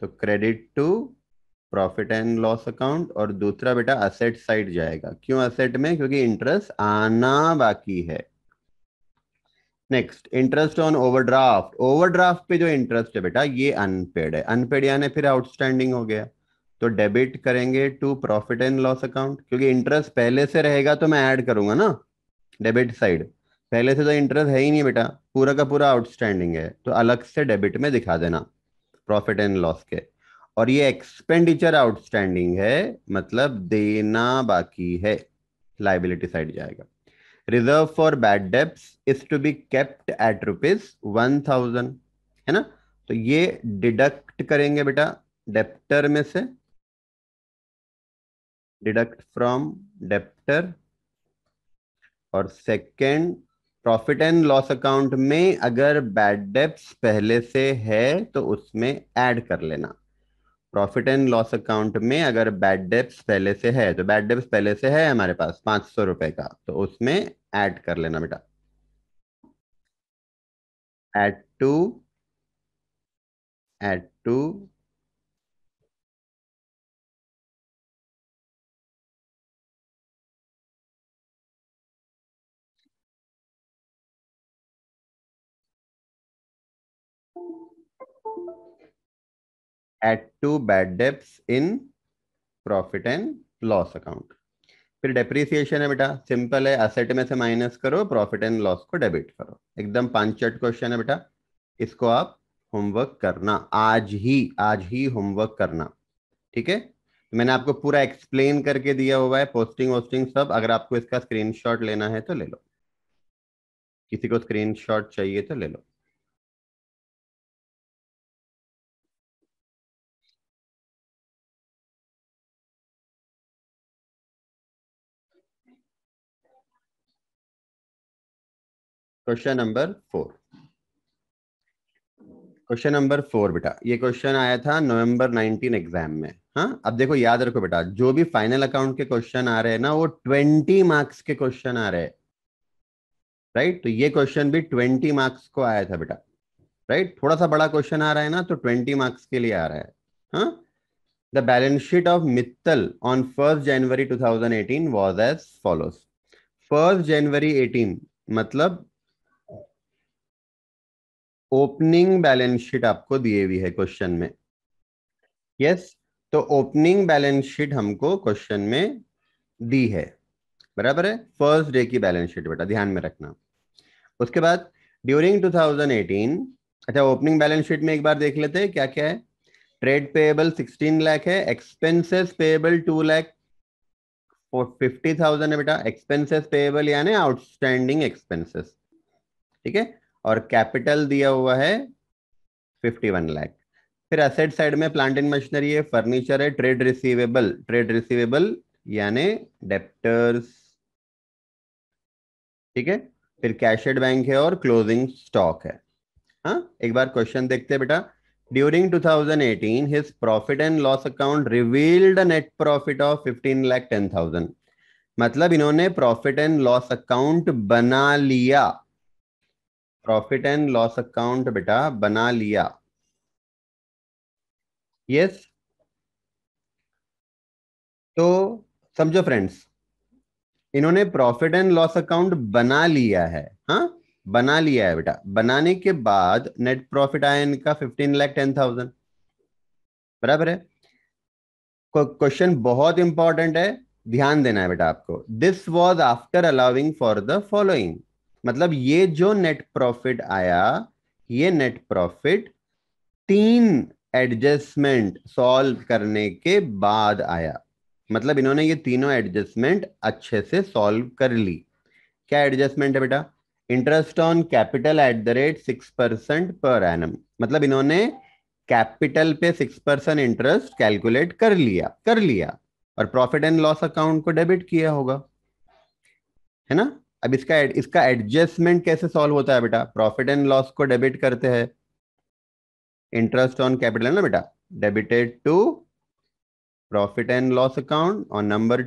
Speaker 1: तो credit to profit and loss account. और दूसरा बेटा असेट साइड जाएगा, क्यों असेट में, क्योंकि इंटरेस्ट आना बाकी है। Next, interest on overdraft, overdraft पे जो इंटरेस्ट है बेटा ये अनपेड है, अनपेड यानी फिर आउटस्टैंडिंग हो गया, तो डेबिट करेंगे to profit and loss account, क्योंकि इंटरेस्ट पहले से रहेगा तो मैं ऐड करूंगा ना डेबिट साइड। पहले से तो इंटरेस्ट है ही नहीं बेटा, पूरा का पूरा आउटस्टैंडिंग है, तो अलग से डेबिट में दिखा देना प्रॉफिट एंड लॉस के। और ये एक्सपेंडिचर आउटस्टैंडिंग है, मतलब देना बाकी है, लाइबिलिटी साइड जाएगा। Reserve for bad debts is to be kept at ₹1000, है ना। तो ये डिडक्ट करेंगे बेटा डेप्टर में से, डिडक्ट फ्रॉम डेप्टर। और second, profit and loss account में अगर बैड डेब्ट्स पहले से है तो उसमें ऐड कर लेना। प्रॉफिट एंड लॉस अकाउंट में अगर बैड डेब्ट्स पहले से है, तो बैड डेब्ट्स पहले से है हमारे पास ₹500 का, तो उसमें ऐड कर लेना बेटा। Add to, add to add to bad debts in profit and loss account. फिर डेप्रिसिएशन है बेटा, सिंपल है, असेट में से माइनस करो, प्रॉफिट एंड लॉस को डेबिट करो। एकदम पांच चट क्वेश्चन है बेटा, इसको आप होमवर्क करना, आज ही होमवर्क करना, ठीक है। तो मैंने आपको पूरा एक्सप्लेन करके दिया हुआ है, पोस्टिंग वोस्टिंग सब। अगर आपको इसका स्क्रीनशॉट लेना है तो ले लो, किसी को स्क्रीनशॉट चाहिए तो ले लो। क्वेश्चन नंबर 4, क्वेश्चन नंबर 4 बेटा, ये क्वेश्चन आया था नवंबर 19 एग्जाम में। हाँ, अब देखो याद रखो बेटा, जो भी फाइनल अकाउंट के क्वेश्चन आ रहे हैं ना, वो 20 मार्क्स के क्वेश्चन आ रहे हैं, राइट। तो ये क्वेश्चन भी 20 मार्क्स को आया था बेटा, राइट। थोड़ा सा बड़ा क्वेश्चन आ रहा है ना, तो 20 मार्क्स के लिए आ रहा है। हाँ, the balance sheet of Mittal on 1 January 2018 was as follows. 1 जनवरी 18 मतलब ओपनिंग बैलेंस शीट आपको दी हुई है क्वेश्चन में। यस, तो ओपनिंग बैलेंस शीट हमको क्वेश्चन में दी है, बराबर है। फर्स्ट डे की बैलेंस शीट बेटा ध्यान में रखना। उसके बाद ड्यूरिंग 2018, अच्छा ओपनिंग बैलेंस शीट में एक बार देख लेते हैं क्या क्या है। ट्रेड पेएबल 16 लाख है, एक्सपेंसेस पेएबल 2 लाख 50,000 है बेटा। एक्सपेंसेस पेएबल यानी आउटस्टैंडिंग एक्सपेंसेस, ठीक है। और कैपिटल दिया हुआ है 51 लाख। फिर असेट साइड में प्लांट एंड मशीनरी है, फर्नीचर है, ट्रेड रिसीवेबल, ट्रेड रिसीवेबल यानी डेप्टर्स, ठीक है। फिर कैशेड बैंक है और क्लोजिंग स्टॉक है। हाँ, एक बार क्वेश्चन देखते हैं बेटा। During 2018 his profit and loss account revealed net profit of 15,10,000। मतलब इन्होंने प्रॉफिट एंड लॉस अकाउंट बना लिया, प्रॉफिट एंड लॉस अकाउंट बेटा बना लिया। यस, तो समझो फ्रेंड्स, इन्होंने प्रॉफिट एंड लॉस अकाउंट बना लिया है। हाँ, बना लिया है बेटा। बनाने के बाद नेट प्रॉफिट आया इनका 15,10,000, बराबर है। क्वेश्चन बहुत इंपॉर्टेंट है, ध्यान देना है बेटा आपको। This was after allowing for the following, मतलब ये जो नेट प्रॉफिट आया, ये नेट प्रॉफिट 3 एडजस्टमेंट सॉल्व करने के बाद आया। मतलब इन्होंने ये तीनों एडजस्टमेंट अच्छे से सॉल्व कर ली। क्या एडजस्टमेंट है बेटा? Interest on capital eight the rate 6% per annum, मतलब इन्होंने कैपिटल पे 6% इंटरेस्ट कैलकुलेट कर लिया और प्रॉफिट एंड लॉस अकाउंट को डेबिट किया होगा, है ना। अब इसका इसका एडजस्टमेंट कैसे सॉल्व होता है बेटा? प्रॉफिट एंड लॉस को डेबिट करते हैं, इंटरेस्ट ऑन कैपिटल है ना बेटा, debited to profit and loss account. और नंबर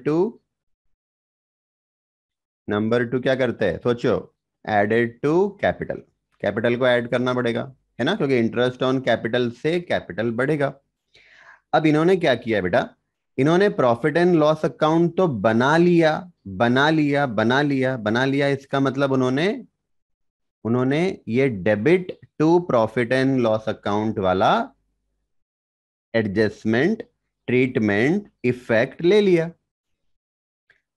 Speaker 1: टू क्या करते हैं सोचो, एडेड टू कैपिटल, कैपिटल को ऐड करना पड़ेगा, है ना, क्योंकि इंटरेस्ट ऑन कैपिटल से कैपिटल बढ़ेगा। अब इन्होंने क्या किया बेटा, इन्होंने प्रॉफिट एंड लॉस अकाउंट तो बना लिया, इसका मतलब उन्होंने उन्होंने ये debit to profit and loss account वाला एडजस्टमेंट ट्रीटमेंट इफेक्ट ले लिया।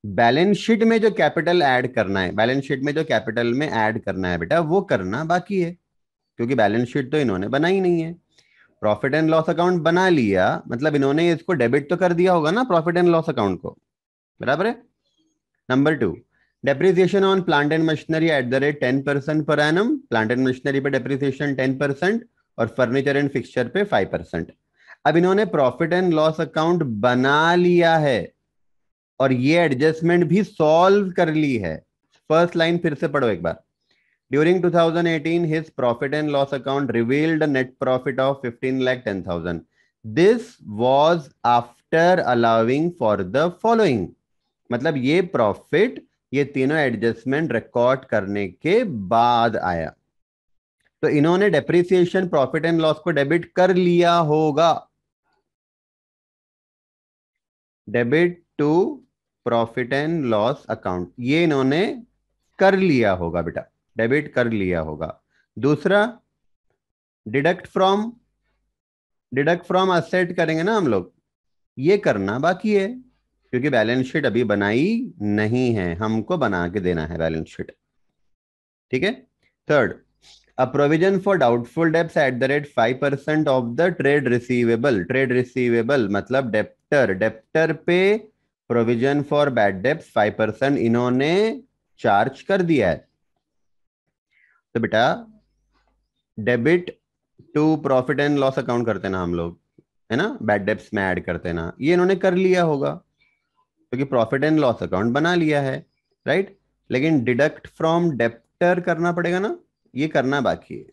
Speaker 1: बैलेंस शीट में जो कैपिटल ऐड करना है, बैलेंस शीट में जो कैपिटल में ऐड करना है बेटा, वो करना बाकी है, क्योंकि बैलेंस शीट तो इन्होंने बनाई नहीं है। प्रॉफिट एंड लॉस अकाउंट बना लिया, मतलब इन्होंने इसको डेबिट तो कर दिया होगा ना प्रॉफिट एंड लॉस अकाउंट को, बराबर है। Number 2, depreciation on plant and machinery at the rate 10% per annum. Plant and machinery पे डेप्रिसिएशन 10% और फर्नीचर एंड फिक्सचर पे 5%। अब इन्होंने प्रॉफिट एंड लॉस अकाउंट बना लिया है और ये एडजस्टमेंट भी सॉल्व कर ली है। फर्स्ट लाइन फिर से पढ़ो एक बार। During 2018, his profit and loss account revealed a net profit of 15,10,000. This was after allowing for the following. मतलब ये प्रॉफिट, ये तीनों एडजस्टमेंट रिकॉर्ड करने के बाद आया। तो इन्होंने डेप्रिसिएशन प्रॉफिट एंड लॉस को डेबिट कर लिया होगा। Debit to profit and loss account, ये इन्होंने कर लिया होगा बेटा, डेबिट कर लिया होगा। दूसरा, deduct from, deduct from asset करेंगे ना हम लोग, ये करना बाकी है, क्योंकि बैलेंस शीट अभी बनाई नहीं है, हमको बना के देना है बैलेंस शीट। ठीक है। Third, a provision for doubtful debts at the rate 5% of the trade receivable. Trade receivable मतलब डेप्टर, डेप्टर पे प्रोविजन फॉर बैड डेब्ट्स 5% इन्होंने चार्ज कर दिया है। तो बेटा debit to profit and loss account करते ना हम लोग, है ना, बैड डेब्ट्स में ऐड करते ना, ये इन्होंने कर लिया होगा क्योंकि प्रॉफिट एंड लॉस अकाउंट बना लिया है, राइट। लेकिन डिडक्ट फ्रॉम डेप्टर करना पड़ेगा ना, ये करना बाकी है।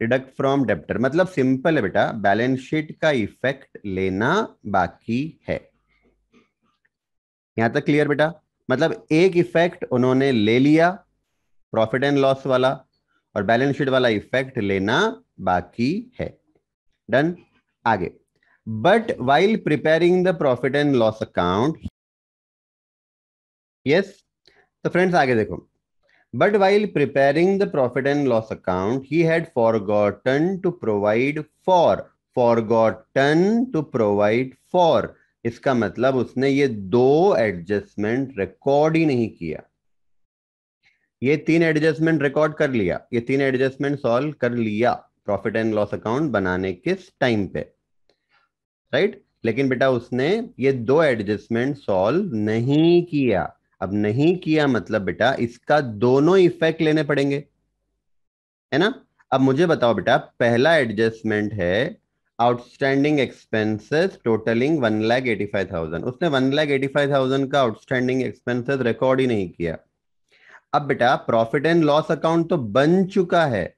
Speaker 1: डिडक्ट फ्रॉम डेप्टर मतलब सिंपल है बेटा, बैलेंस शीट का इफेक्ट लेना बाकी है। यहां तक क्लियर बेटा? मतलब एक इफेक्ट उन्होंने ले लिया प्रॉफिट एंड लॉस वाला, और बैलेंस शीट वाला इफेक्ट लेना बाकी है। डन। आगे, but while preparing the profit and loss account, yes, तो फ्रेंड्स आगे देखो, but while preparing the profit and loss account he had forgotten to provide for, forgotten to provide for, इसका मतलब उसने ये दो एडजस्टमेंट रिकॉर्ड ही नहीं किया। ये तीन एडजस्टमेंट रिकॉर्ड कर लिया, ये तीन एडजस्टमेंट सॉल्व कर लिया प्रॉफिट एंड लॉस अकाउंट बनाने के टाइम पे, राइट। लेकिन बेटा उसने ये दो एडजस्टमेंट सॉल्व नहीं किया। अब नहीं किया मतलब बेटा इसका दोनों इफेक्ट लेने पड़ेंगे, है ना। अब मुझे बताओ बेटा, पहला एडजस्टमेंट है आउटस्टैंडिंग एक्सपेंसेस टोटलिंग 1,85,000, उसने 1,85,000 का आउटस्टैंडिंग एक्सपेंसेस रिकॉर्ड ही नहीं किया। अब बेटा प्रॉफिट एंड लॉस अकाउंट तो बन चुका है,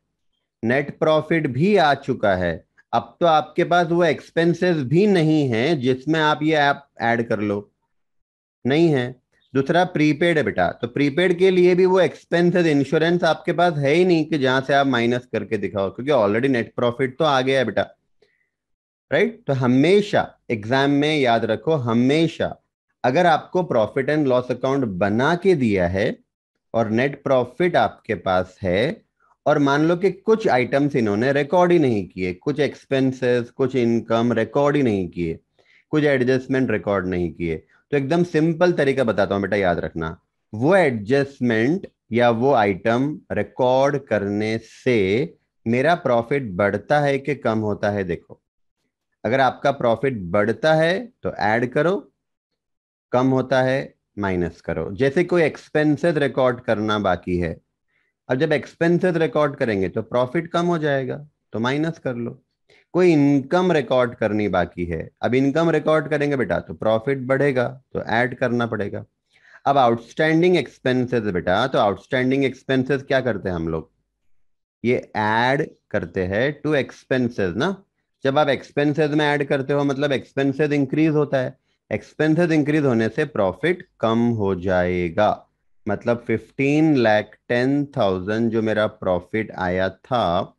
Speaker 1: नेट प्रॉफिट भी आ चुका है, अब तो आपके पास वो एक्सपेंसेस भी नहीं है जिसमें आप ये ऐप ऐड कर लो, नहीं है। दूसरा प्रीपेड है बेटा, तो प्रीपेड के लिए भी वो एक्सपेंसेस इंश्योरेंस आपके पास है ही नहीं कि जहां से आप माइनस करके दिखाओ, क्योंकि ऑलरेडी नेट प्रॉफिट तो आ गया है बेटा, राइट। तो हमेशा एग्जाम में याद रखो, हमेशा अगर आपको प्रॉफिट एंड लॉस अकाउंट बना के दिया है और नेट प्रॉफिट आपके पास है, और मान लो कि कुछ आइटम्स इन्होंने रिकॉर्ड ही नहीं किए, कुछ एक्सपेंसेस कुछ इनकम रिकॉर्ड ही नहीं किए, कुछ एडजस्टमेंट रिकॉर्ड नहीं किए, तो एकदम सिंपल तरीका बताता हूं बेटा, याद रखना। वो एडजस्टमेंट या वो आइटम रिकॉर्ड करने से मेरा प्रॉफिट बढ़ता है कि कम होता है? देखो, अगर आपका प्रॉफिट बढ़ता है तो ऐड करो, कम होता है माइनस करो। जैसे कोई एक्सपेंसेस रिकॉर्ड करना बाकी है, अब जब एक्सपेंसेस रिकॉर्ड करेंगे तो प्रॉफिट कम हो जाएगा, तो माइनस कर लो। कोई इनकम रिकॉर्ड करनी बाकी है, अब इनकम रिकॉर्ड करेंगे बेटा तो प्रॉफिट बढ़ेगा, तो ऐड करना पड़ेगा। अब आउटस्टैंडिंग एक्सपेंसेस बेटा, तो आउटस्टैंडिंग एक्सपेंसेस क्या करते हैं हम लोग, ये ऐड करते हैं टू एक्सपेंसेस ना। जब आप एक्सपेंसेस में ऐड करते हो मतलब एक्सपेंसेस इंक्रीज होता है, एक्सपेंसेस इंक्रीज होने से प्रॉफिट कम हो जाएगा। मतलब 15,10,000 जो मेरा प्रॉफिट आया था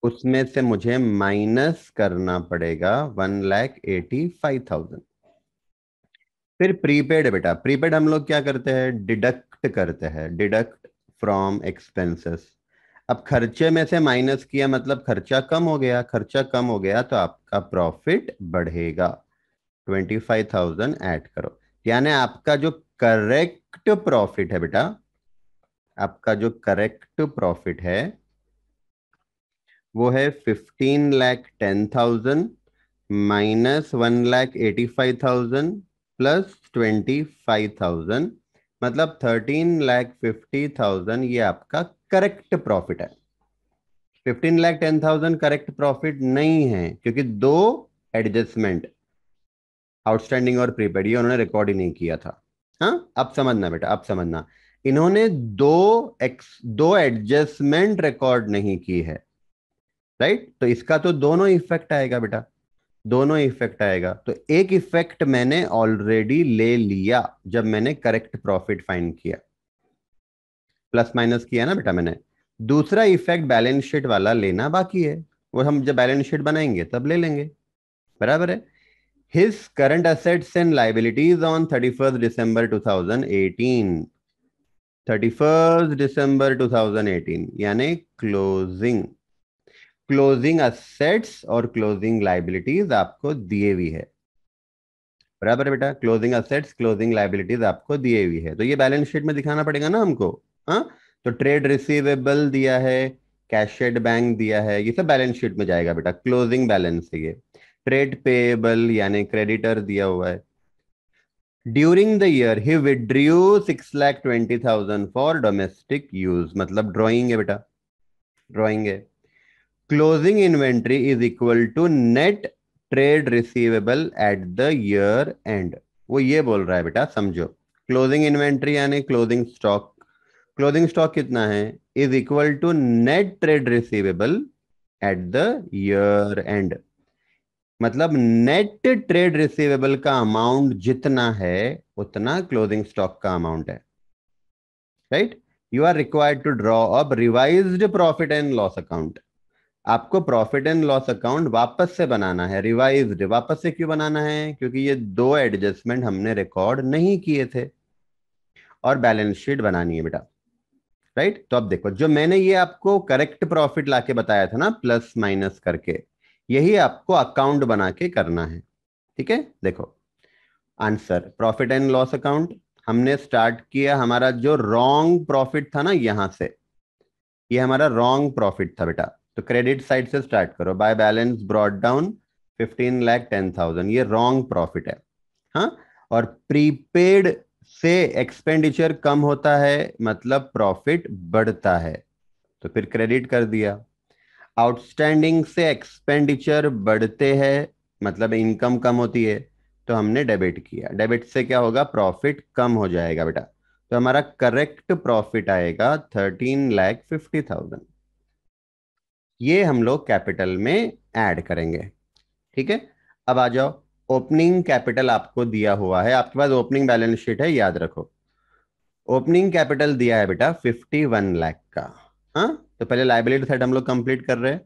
Speaker 1: उसमें से मुझे माइनस करना पड़ेगा 1,85,000। फिर प्रीपेड है बेटा, प्रीपेड हम लोग क्या करते हैं, डिडक्ट करते हैं, डिडक्ट फ्रॉम एक्सपेंसेस। अब खर्चे में से माइनस किया मतलब खर्चा कम हो गया, खर्चा कम हो गया तो आपका प्रॉफिट बढ़ेगा। 25,000 ऐड करो, यानी आपका जो करेक्ट प्रॉफिट है बेटा, आपका जो करेक्ट प्रॉफिट है वो है 15,10,000 माइनस 1,85,000 प्लस 25,000, मतलब 13,50,000। ये आपका करेक्ट प्रॉफिट है। 15,10,000 करेक्ट प्रॉफिट नहीं है, क्योंकि दो एडजस्टमेंट, आउटस्टैंडिंग और प्रीपेड, ये उन्होंने रिकॉर्ड ही नहीं किया था। हाँ, अब समझना बेटा, अब समझना, इन्होंने दो एडजस्टमेंट रिकॉर्ड नहीं की है, राइट? तो इसका तो दोनों इफेक्ट आएगा बेटा, दोनों इफेक्ट आएगा। तो एक इफेक्ट मैंने ऑलरेडी ले लिया जब मैंने करेक्ट प्रॉफिट फाइंड किया, प्लस माइनस किया ना बेटा मैंने। दूसरा इफेक्ट बैलेंस शीट वाला लेना बाकी है, वो हम जब बैलेंस शीट बनाएंगे तब ले लेंगे, बराबर है। His current assets and liabilities on 31st December 2018, 31st December 2018 यानी क्लोजिंग, क्लोजिंग असेट्स और क्लोजिंग लाइबिलिटीज आपको दिए हुई है, बराबर है बेटा। क्लोजिंग असेट्स क्लोजिंग लाइबिलिटीज आपको दिए हुई है, तो ये बैलेंस शीट में दिखाना पड़ेगा ना हमको। हाँ, तो ट्रेड रिसीवेबल दिया है, कैशेड बैंक दिया है, ये सब बैलेंस शीट में जाएगा बेटा, क्लोजिंग बैलेंस है ये। ट्रेड पेएबल यानी क्रेडिटर दिया हुआ है। During the year he withdrew 6,20,000 for domestic use, मतलब ड्रॉइंग है बेटा, ड्रॉइंग है। Closing inventory is equal to net trade receivable at the year end, वो ये बोल रहा है बेटा, समझो। क्लोजिंग इन्वेंट्री यानी क्लोजिंग स्टॉक, क्लोजिंग स्टॉक कितना है, is equal to net trade receivable at the year end, मतलब नेट ट्रेड रिसीवेबल का अमाउंट जितना है उतना क्लोजिंग स्टॉक का अमाउंट है, right? You are required to draw up revised profit and loss account, आपको प्रॉफिट एंड लॉस अकाउंट वापस से बनाना है, रिवाइज्ड। वापस से क्यों बनाना है, क्योंकि ये दो एडजस्टमेंट हमने रिकॉर्ड नहीं किए थे, और बैलेंस शीट बनानी है बेटा, राइट? तो अब देखो, जो मैंने ये आपको करेक्ट प्रॉफिट लाके बताया था ना प्लस माइनस करके, यही आपको अकाउंट बना के करना है, ठीक है? देखो answer, profit and loss account हमने स्टार्ट किया, हमारा जो रॉन्ग प्रॉफिट था ना यहां से, ये हमारा रॉन्ग प्रॉफिट था बेटा। तो क्रेडिट साइड से स्टार्ट करो, बाय बैलेंस ब्रॉट डाउन 15,10,000, ये रॉन्ग प्रॉफिट है। हाँ, और प्रीपेड से एक्सपेंडिचर कम होता है मतलब प्रॉफिट बढ़ता है, तो फिर क्रेडिट कर दिया। आउटस्टैंडिंग से एक्सपेंडिचर बढ़ते हैं मतलब इनकम कम होती है, तो हमने डेबिट किया, डेबिट से क्या होगा, प्रॉफिट कम हो जाएगा बेटा। तो हमारा करेक्ट प्रॉफिट आएगा 13,50,000, ये हम लोग कैपिटल में ऐड करेंगे, ठीक है? अब आ जाओ, ओपनिंग कैपिटल आपको दिया हुआ है, आपके पास ओपनिंग बैलेंस शीट है, याद रखो। ओपनिंग कैपिटल दिया है बेटा 51 लाख का। हाँ, तो पहले लाइबिलिटी साइड हम लोग कंप्लीट कर रहे हैं।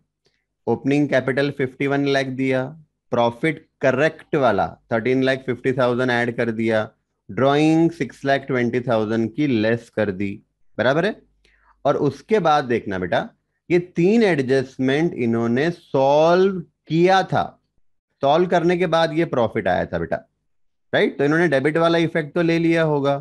Speaker 1: ओपनिंग कैपिटल 51 लाख दिया, प्रॉफिट करेक्ट वाला 13,50,000 ऐड कर दिया, ड्रॉइंग 6,20,000 की लेस कर दी, बराबर है। और उसके बाद देखना बेटा, ये तीन एडजस्टमेंट इन्होंने सॉल्व किया था, सॉल्व करने के बाद ये प्रॉफिट आया था बेटा, राइट? तो इन्होंने डेबिट वाला इफेक्ट तो ले लिया होगा,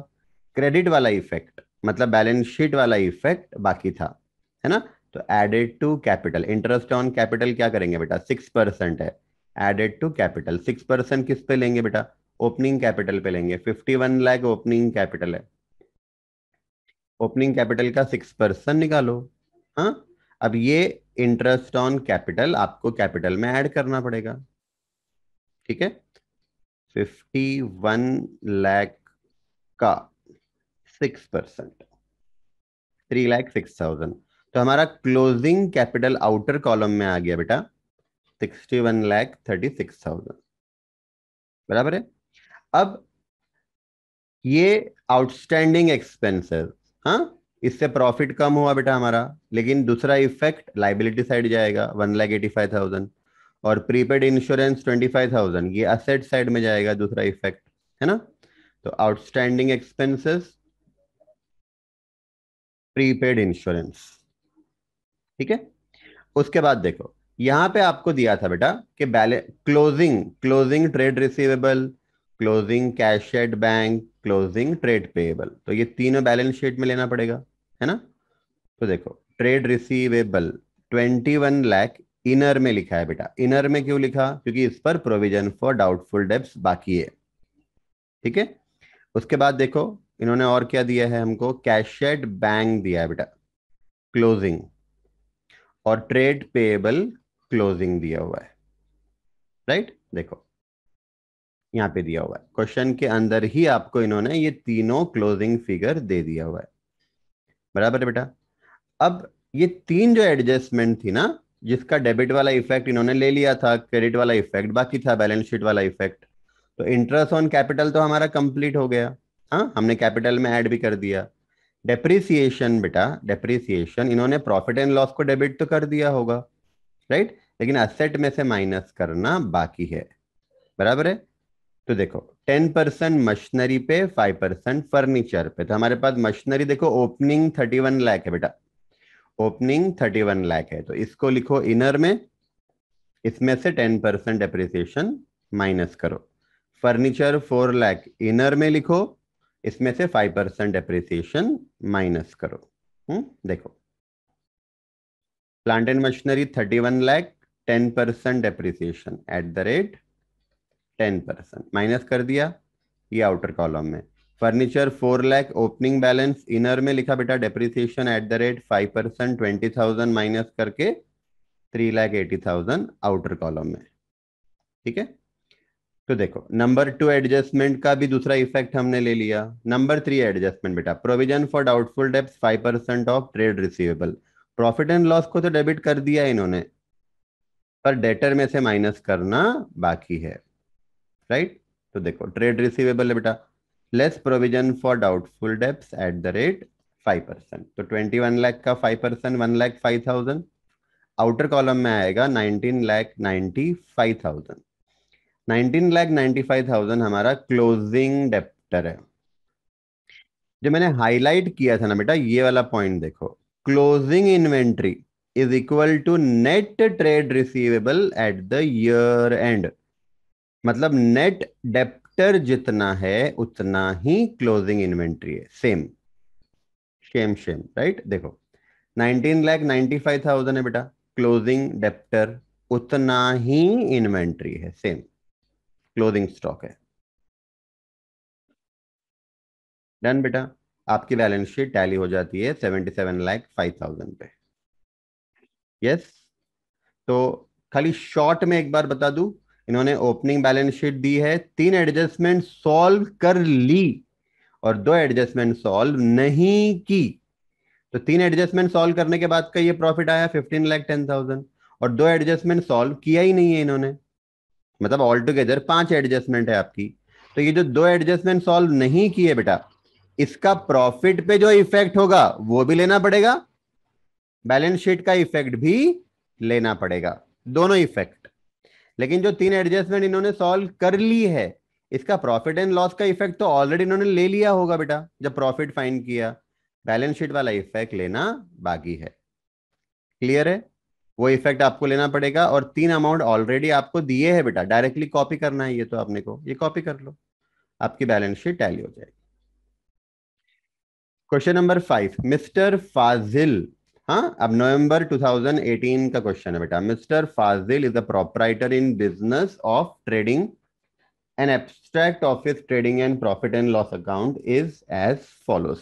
Speaker 1: क्रेडिट वाला इफेक्ट मतलब बैलेंस शीट वाला इफेक्ट बाकी था, है ना? तो added to capital, interest on capital क्या करेंगे बेटा, 6% है, एडेड टू कैपिटल। 6% किस पे लेंगे बेटा, ओपनिंग कैपिटल पे लेंगे। 51 लाख ओपनिंग कैपिटल है, ओपनिंग कैपिटल का 6% निकालो। हाँ, अब ये इंटरेस्ट ऑन कैपिटल आपको कैपिटल में ऐड करना पड़ेगा, ठीक है? 51 लाख का 6%, 3,06,000, तो हमारा क्लोजिंग कैपिटल आउटर कॉलम में आ गया बेटा 61,36,000, बराबर है। अब ये आउटस्टैंडिंग एक्सपेंसेस, हाँ, इससे प्रॉफिट कम हुआ बेटा हमारा, लेकिन दूसरा इफेक्ट लाइबिलिटी साइड जाएगा 1,85,000, और प्रीपेड इंश्योरेंस 25,000, ये असेट साइड में जाएगा, दूसरा इफेक्ट, है ना? तो आउटस्टैंडिंग एक्सपेंसेस, प्रीपेड इंश्योरेंस, ठीक है। उसके बाद देखो यहां पे आपको दिया था बेटा कि balance, closing closing trade receivable, closing cash at bank, closing trade payable, तो ये तीनों बैलेंस शीट में लेना पड़ेगा, है ना। तो देखो ट्रेड रिसीवेबल 21 लाख इनर में लिखा है बेटा। इनर में क्यों लिखा, क्योंकि इस पर प्रोविजन फॉर डाउटफुल डेब्ट्स बाकी है। ठीक है। उसके बाद देखो इन्होंने और क्या दिया है हमको, कैश एट बैंक दिया है बेटा, क्लोजिंग, और ट्रेड पेएबल क्लोजिंग दिया हुआ है। राइट, देखो यहाँ पे दिया हुआ है क्वेश्चन के अंदर ही आपको इन्होंने ये तीनों क्लोजिंग फिगर दे दिया हुआ है। बराबर है बेटा। अब ये तीन जो एडजस्टमेंट थी ना, जिसका डेबिट वाला इफेक्ट इन्होंने ले लिया था, क्रेडिट वाला इफेक्ट बाकी था, बैलेंस शीट वाला इफेक्ट, तो इंटरेस्ट ऑन कैपिटल तो हमारा कंप्लीट हो गया। हाँ, हमने कैपिटल में ऐड भी कर दिया। डेप्रिसिएशन बेटा, डेप्रिसिएशन इन्होंने प्रॉफिट एंड लॉस को डेबिट तो कर दिया होगा, राइट, लेकिन असेट में से माइनस करना बाकी है। बराबर है। तो देखो 10% मशीनरी पे, 5% फर्नीचर पे, तो हमारे पास मशीनरी देखो ओपनिंग 31 लाख है बेटा, ओपनिंग 31 लाख है, तो इसको लिखो इनर में, इसमें से 10% डेप्रिसिएशन माइनस करो। फर्नीचर 4 लाख इनर में लिखो, इसमें से 5% डेप्रिसिएशन माइनस करो। देखो plant and machinery 31 lakh, 10% depreciation eight the rate 10% minus कर दिया, ये आउटर कॉलम में। Furniture 4 lakh opening balance inner में लिखा बेटा, depreciation eight the rate 5%, 20,000 minus करके 3,80,000 आउटर कॉलम में। ठीक है। तो देखो नंबर 2 एडजस्टमेंट का भी दूसरा इफेक्ट हमने ले लिया। नंबर 3 एडजस्टमेंट बेटा, provision for doubtful debts 5% of trade receivable, profit and loss को तो डेबिट कर दिया इन्होंने, पर डेटर में से माइनस करना बाकी है। राइट। तो देखो ट्रेड रिसीवेबल है बेटा, less provision for doubtful debts at the rate 5%, तो 21 लाख का 5% 1,05,000, आउटर कॉलम में आएगा 19,95,000। 19,95,000 हमारा क्लोजिंग डेप्टर है। जो मैंने हाईलाइट किया था ना बेटा, ये वाला पॉइंट देखो, closing inventory is equal to net trade receivable at the year end, मतलब नेट डेप्टर जितना है उतना ही क्लोजिंग इन्वेंट्री है, सेम सेम सेम। राइट, देखो 19,95,000 है बेटा क्लोजिंग डेप्टर, उतना ही इन्वेंट्री है, सेम क्लोजिंग स्टॉक है। डन बेटा, आपकी बैलेंस शीट टैली हो जाती है 77,05,000 पे। यस। तो खाली शॉर्ट में एक बार बता दूं, इन्होंने ओपनिंग बैलेंस शीट दी है, तीन एडजस्टमेंट सॉल्व कर ली और दो एडजस्टमेंट सॉल्व नहीं की। तो तीन एडजस्टमेंट सॉल्व करने के बाद का ये प्रॉफिट आया 15,10,000, और दो एडजस्टमेंट सॉल्व किया ही नहीं है इन्होंने, मतलब ऑल टुगेदर 5 एडजस्टमेंट है आपकी। तो ये जो दो एडजस्टमेंट सॉल्व नहीं किए बेटा, इसका प्रॉफिट पे जो इफेक्ट होगा वो भी लेना पड़ेगा, बैलेंस शीट का इफेक्ट भी लेना पड़ेगा, दोनों इफेक्ट। लेकिन जो तीन एडजस्टमेंट इन्होंने सॉल्व कर ली है, इसका प्रॉफिट एंड लॉस का इफेक्ट तो ऑलरेडी इन्होंने ले लिया होगा बेटा जब प्रॉफिट फाइंड किया, बैलेंस शीट वाला इफेक्ट लेना बाकी है। क्लियर है, वो इफेक्ट आपको लेना पड़ेगा, और तीन अमाउंट ऑलरेडी आपको दिए हैं बेटा, डायरेक्टली कॉपी करना है, ये तो आपने को ये कॉपी कर लो, आपकी बैलेंस शीट टैली हो जाएगी। Question number 5, mister Fazil. हाँ, अब नवंबर 2018 का क्वेश्चन है बेटा। Mister Fazil is a proprietor in business of trading, an abstract of his trading and profit and loss account is as follows.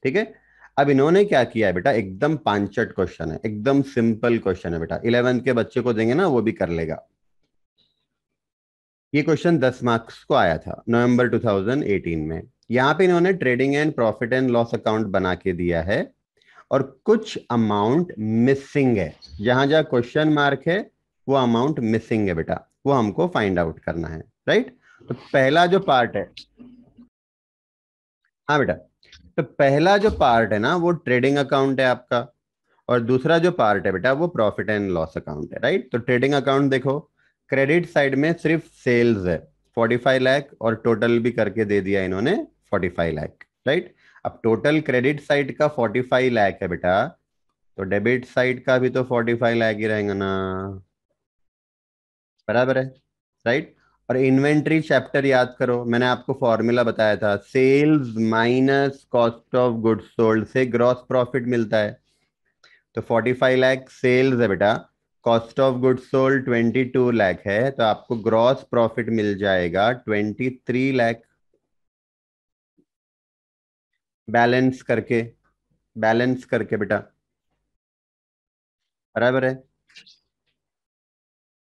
Speaker 1: ठीक है। अब इन्होंने क्या किया है बेटा, एकदम पांचट क्वेश्चन है, एकदम सिंपल क्वेश्चन है बेटा, 11th के बच्चे को देंगे ना वो भी कर लेगा। ये क्वेश्चन 10 मार्क्स को आया था नवंबर 2018 में। यहाँ पे इन्होंने trading and profit and loss account बना के दिया है, और कुछ अमाउंट मिसिंग है, जहां जहां क्वेश्चन मार्क है वो अमाउंट मिसिंग है बेटा, वो हमको फाइंड आउट करना है। राइट। तो पहला जो पार्ट है, हाँ बेटा, तो पहला जो पार्ट है ना वो ट्रेडिंग अकाउंट है आपका, और दूसरा जो पार्ट है बेटा वो प्रॉफिट एंड लॉस अकाउंट है। राइट। तो ट्रेडिंग अकाउंट देखो, क्रेडिट साइड में सिर्फ सेल्स है 45 लाख, और टोटल भी करके दे दिया इन्होंने 45 लाख। राइट। अब टोटल क्रेडिट साइड का 45 लाख है बेटा, तो डेबिट साइड का भी तो 45 लाख ही रहेगा ना, बराबर है, राइट। और इन्वेंट्री चैप्टर याद करो, मैंने आपको फॉर्मूला बताया था, sales minus cost of goods sold से ग्रॉस प्रॉफिट मिलता है। तो 45 लाख सेल्स है बेटा, cost of goods sold 22 lakh है, तो आपको ग्रॉस प्रॉफिट मिल जाएगा 23 लाख। बैलेंस करके, बैलेंस करके बेटा, बराबर है।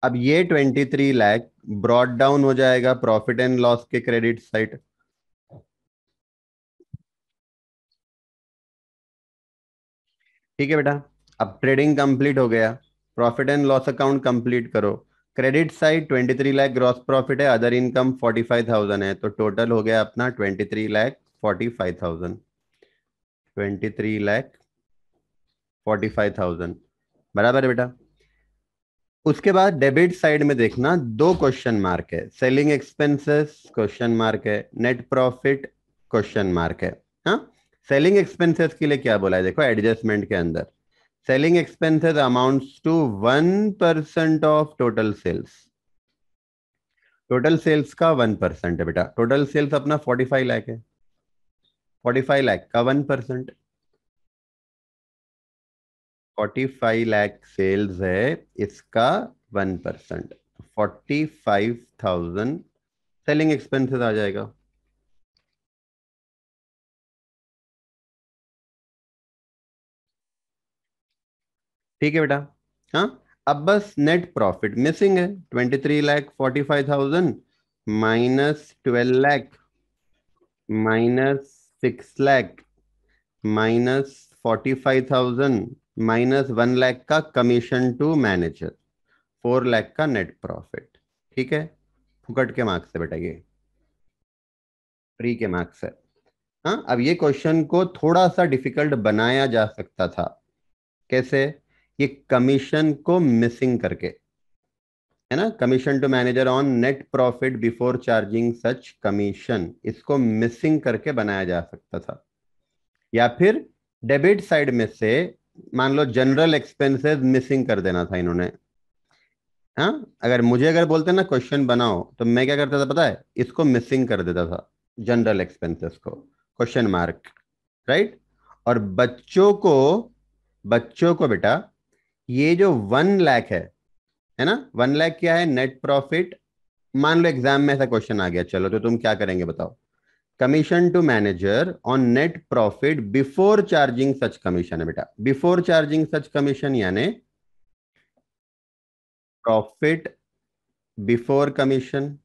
Speaker 1: अब ये 23 लाख ब्रॉट डाउन हो जाएगा प्रॉफिट एंड लॉस के क्रेडिट साइड। ठीक है बेटा। अब ट्रेडिंग कंप्लीट हो गया, profit and loss account complete करो। Credit side 23 lakh gross profit है, अदर इनकम 45,000 है, तो टोटल हो गया अपना 23,45,000। 23,45,000, बराबर है बेटा। उसके बाद डेबिट साइड में देखना, दो क्वेश्चन मार्क है, सेलिंग एक्सपेंसेस क्वेश्चन मार्क है, नेट प्रॉफिट क्वेश्चन मार्क है। हाँ, सेलिंग एक्सपेंसेस के लिए क्या बोला है, देखो एडजस्टमेंट के अंदर, selling expenses amounts to 1% of total sales. Total sales का 1% है बेटा, टोटल सेल्स अपना 45 लाख है, 45 लाख का 1%, 45 लाख सेल्स है, इसका 1%, 45,000 सेलिंग एक्सपेंसेस आ जाएगा। ठीक है बेटा। हाँ, अब बस नेट प्रॉफिट मिसिंग है, 23,45,000 minus 12 lakh minus 6 lakh minus 45,000 minus 1 lakh का कमीशन टू मैनेजर, 4 लाख का नेट प्रॉफिट। ठीक है, फुकट के मार्क्स से बेटा, ये फ्री के मार्क्स है। हाँ, अब ये क्वेश्चन को थोड़ा सा डिफिकल्ट बनाया जा सकता था। कैसे? ये कमीशन को मिसिंग करके, है ना, commission to manager on net profit before charging such commission, इसको मिसिंग करके बनाया जा सकता था। या फिर डेबिट साइड में से मान लो जनरल एक्सपेंसेस मिसिंग कर देना था इन्होंने। हाँ, अगर बोलते ना क्वेश्चन बनाओ, तो मैं क्या करता था पता है, इसको मिसिंग कर देता था, जनरल एक्सपेंसेस को, क्वेश्चन मार्क, राइट। और बच्चों को बेटा, ये जो 1 लाख है ना, 1 लाख क्या है, नेट प्रॉफिट। मान लो एग्जाम में ऐसा क्वेश्चन आ गया, चलो तो तुम क्या करेंगे बताओ, commission to manager on net profit before charging such commission है बेटा, बिफोर चार्जिंग सच कमीशन यानी प्रॉफिट बिफोर कमीशन,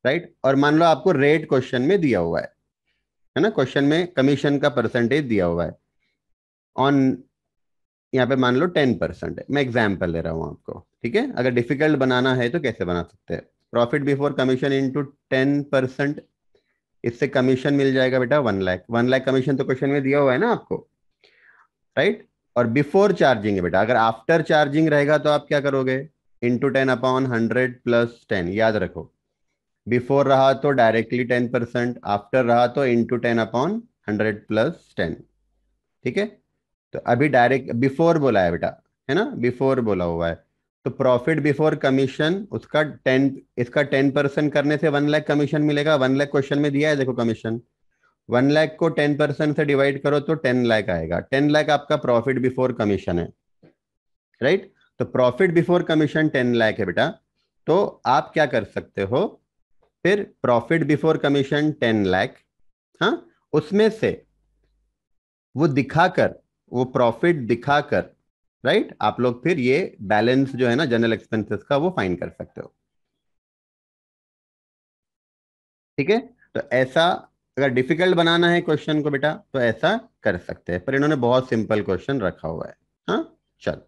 Speaker 1: राइट। और मान लो आपको रेट क्वेश्चन में दिया हुआ है ना, क्वेश्चन में कमीशन का परसेंटेज दिया हुआ है ऑन, यहाँ पे मान लो 10% है, मैं एग्जाम्पल ले रहा हूँ आपको, ठीक है। अगर डिफिकल्ट बनाना है तो कैसे बना सकते हैं, प्रॉफिट बिफोर कमीशन इंटू 10%, इससे कमीशन मिल जाएगा बेटा 1 लाख, 1 लाख कमीशन तो क्वेश्चन में दिया हुआ है ना आपको, राइट। और बिफोर चार्जिंग है बेटा, अगर आफ्टर चार्जिंग रहेगा तो आप क्या करोगे, इंटू 10/100 प्लस 10, याद रखो, बिफोर रहा तो डायरेक्टली 10%, आफ्टर रहा तो इंटू 10/100 प्लस 10। ठीक है, तो अभी डायरेक्ट बिफोर बोला है बेटा, है ना, बिफोर बोला हुआ है, तो प्रॉफिट बिफोर कमीशन उसका 10, इसका 10% करने से 1 लाख कमीशन मिलेगा, 1 लाख क्वेश्चन में दिया है देखो कमीशन, 1 लाख को 10% से डिवाइड करो तो 10 लाख आएगा, 10 लाख आपका प्रॉफिट बिफोर कमीशन है, राइट। तो प्रॉफिट बिफोर कमीशन 10 लाख है बेटा, तो आप क्या कर सकते हो, फिर प्रॉफिट बिफोर कमीशन 10 लाख, हाँ, उसमें से वो दिखाकर, वो प्रॉफिट दिखाकर, राइट, आप लोग फिर ये बैलेंस जो है ना जनरल एक्सपेंसेस का, वो फाइंड कर सकते हो। ठीक है, तो ऐसा, अगर डिफिकल्ट बनाना है क्वेश्चन को बेटा तो ऐसा कर सकते हैं, पर इन्होंने बहुत सिंपल क्वेश्चन रखा हुआ है। हाँ, चल,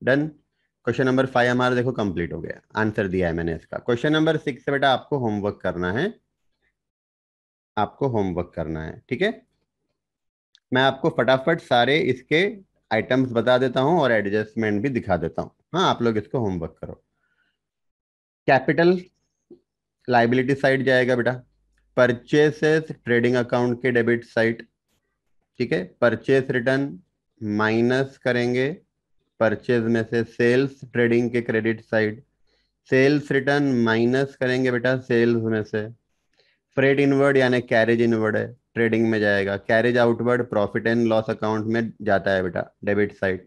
Speaker 1: डन। क्वेश्चन नंबर 5 हमारा देखो कंप्लीट हो गया, आंसर दिया है मैंने इसका। क्वेश्चन नंबर 6 से बेटा आपको होमवर्क करना है, आपको होमवर्क करना है, ठीक है। मैं आपको फटाफट सारे इसके आइटम्स बता देता हूं और एडजस्टमेंट भी दिखा देता हूं, हाँ, आप लोग इसको होमवर्क करो। कैपिटल लाइबिलिटी साइड जाएगा बेटा, परचेसेस ट्रेडिंग अकाउंट के डेबिट साइड, ठीक है। परचेस रिटर्न माइनस करेंगे परचेज में से सेल्स, ट्रेडिंग के credit side. Sales return minus करेंगे बेटा सेल्स में से। फ्रेट इनवर्ड यानी कैरेज इनवर्ड है, ट्रेडिंग में जाएगा। Carriage outward profit and loss account में जाता है बेटा, debit side.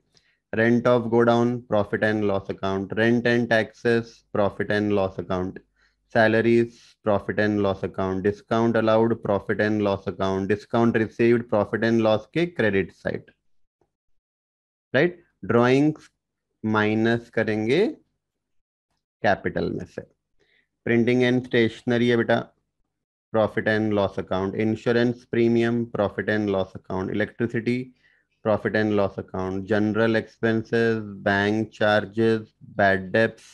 Speaker 1: Rent of godown profit and loss account. Rent and taxes profit and loss account. Salaries profit and loss account. Discount allowed profit and loss account. Discount received profit and loss के credit side, right. Drawings minus करेंगे capital में से। Printing and stationery है बेटा, profit and loss account. Insurance premium profit and loss account. Electricity profit and loss account. General expenses, bank charges, bad debts,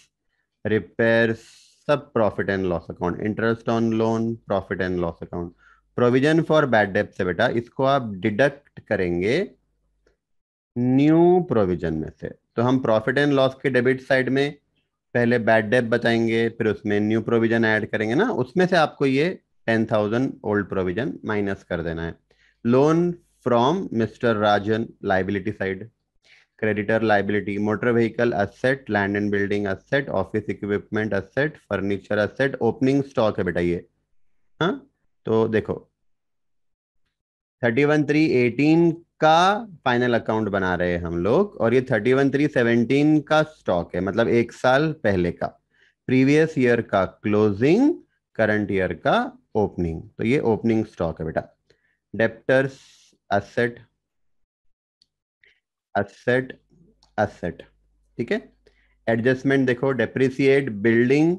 Speaker 1: repairs, सब profit and loss account. Interest on loan profit and loss account. Provision for bad debts है बेटा, इसको आप deduct करेंगे new provision में से। तो हम प्रॉफिट एंड लॉस के डेबिट साइड में पहले बैड डेट बताएंगे, फिर उसमें न्यू प्रोविजन ऐड करेंगे ना, उसमें से आपको ये 10,000 ओल्ड प्रोविजन माइनस कर देना है। Loan from mister Rajan, liability side. Creditor liability, motor vehicle asset, land and building asset, office equipment asset, furniture asset, opening stock है बेटा ये। हाँ, तो देखो 31/3/18 का फाइनल अकाउंट बना रहे हैं हम लोग, और ये 31/3/17 का स्टॉक है, मतलब एक साल पहले का। प्रीवियस ईयर का क्लोजिंग, करंट ईयर का ओपनिंग, तो ये ओपनिंग स्टॉक है बेटा। डेप्टर्स असेट, असेट, असेट, ठीक है। एडजस्टमेंट देखो, depreciate building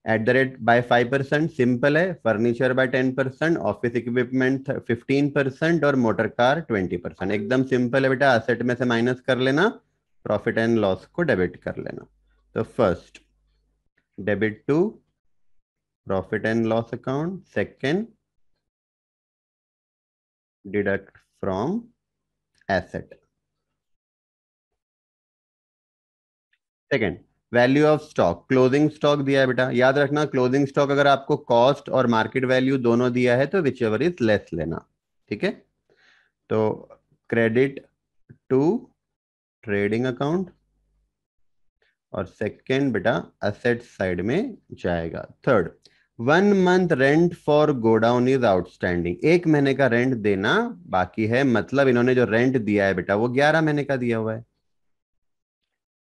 Speaker 1: at the rate by 5%, simple है। फर्नीचर बाय 10%, ऑफिस इक्विपमेंट 15% और मोटर कार 20%, एकदम सिंपल है बेटा। असेट में से माइनस कर लेना, प्रॉफिट एंड लॉस को डेबिट कर लेना। तो first debit to profit and loss account, second deduct from asset. Second value of stock, closing stock दिया है बेटा, याद रखना क्लोजिंग स्टॉक अगर आपको कॉस्ट और मार्केट वैल्यू दोनों दिया है तो विच एवर इज लेस लेना, ठीक है। तो क्रेडिट टू ट्रेडिंग अकाउंट, और सेकेंड बेटा असेट साइड में जाएगा। Third 1 month rent for godown is outstanding, 1 महीने का रेंट देना बाकी है, मतलब इन्होंने जो रेंट दिया है बेटा वो 11 महीने का दिया हुआ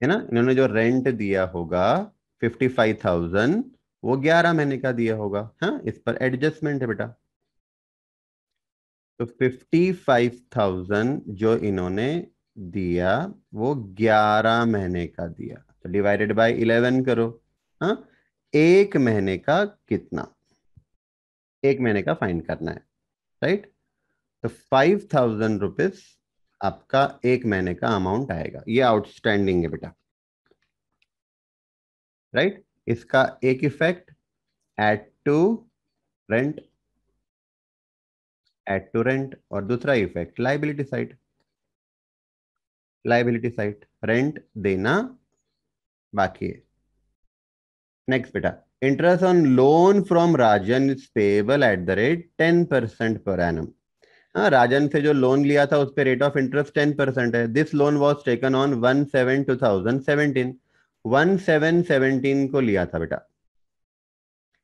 Speaker 1: है ना। इन्होंने जो रेंट दिया होगा 55,000, वो 11 महीने का दिया होगा। हाँ, इस पर एडजस्टमेंट है बेटा। तो 55,000 जो इन्होंने दिया वो 11 महीने का दिया, तो डिवाइडेड बाय 11 करो। हाँ, 1 महीने का कितना, 1 महीने का फाइंड करना है, राइट। तो 5,000 रुपीज आपका 1 महीने का अमाउंट आएगा, ये आउटस्टैंडिंग है बेटा, राइट। इसका एक effect add to rent, add to rent, और दूसरा effect liability side, liability side rent देना बाकी है। नेक्स्ट बेटा, interest on loan from Rajan is payable at the rate 10% per annum. हाँ, राजन से जो लोन लिया था उस पे रेट ऑफ इंटरेस्ट 10% है। This loan was taken on 1/7/2017, 1/7/17 को लिया था बेटा,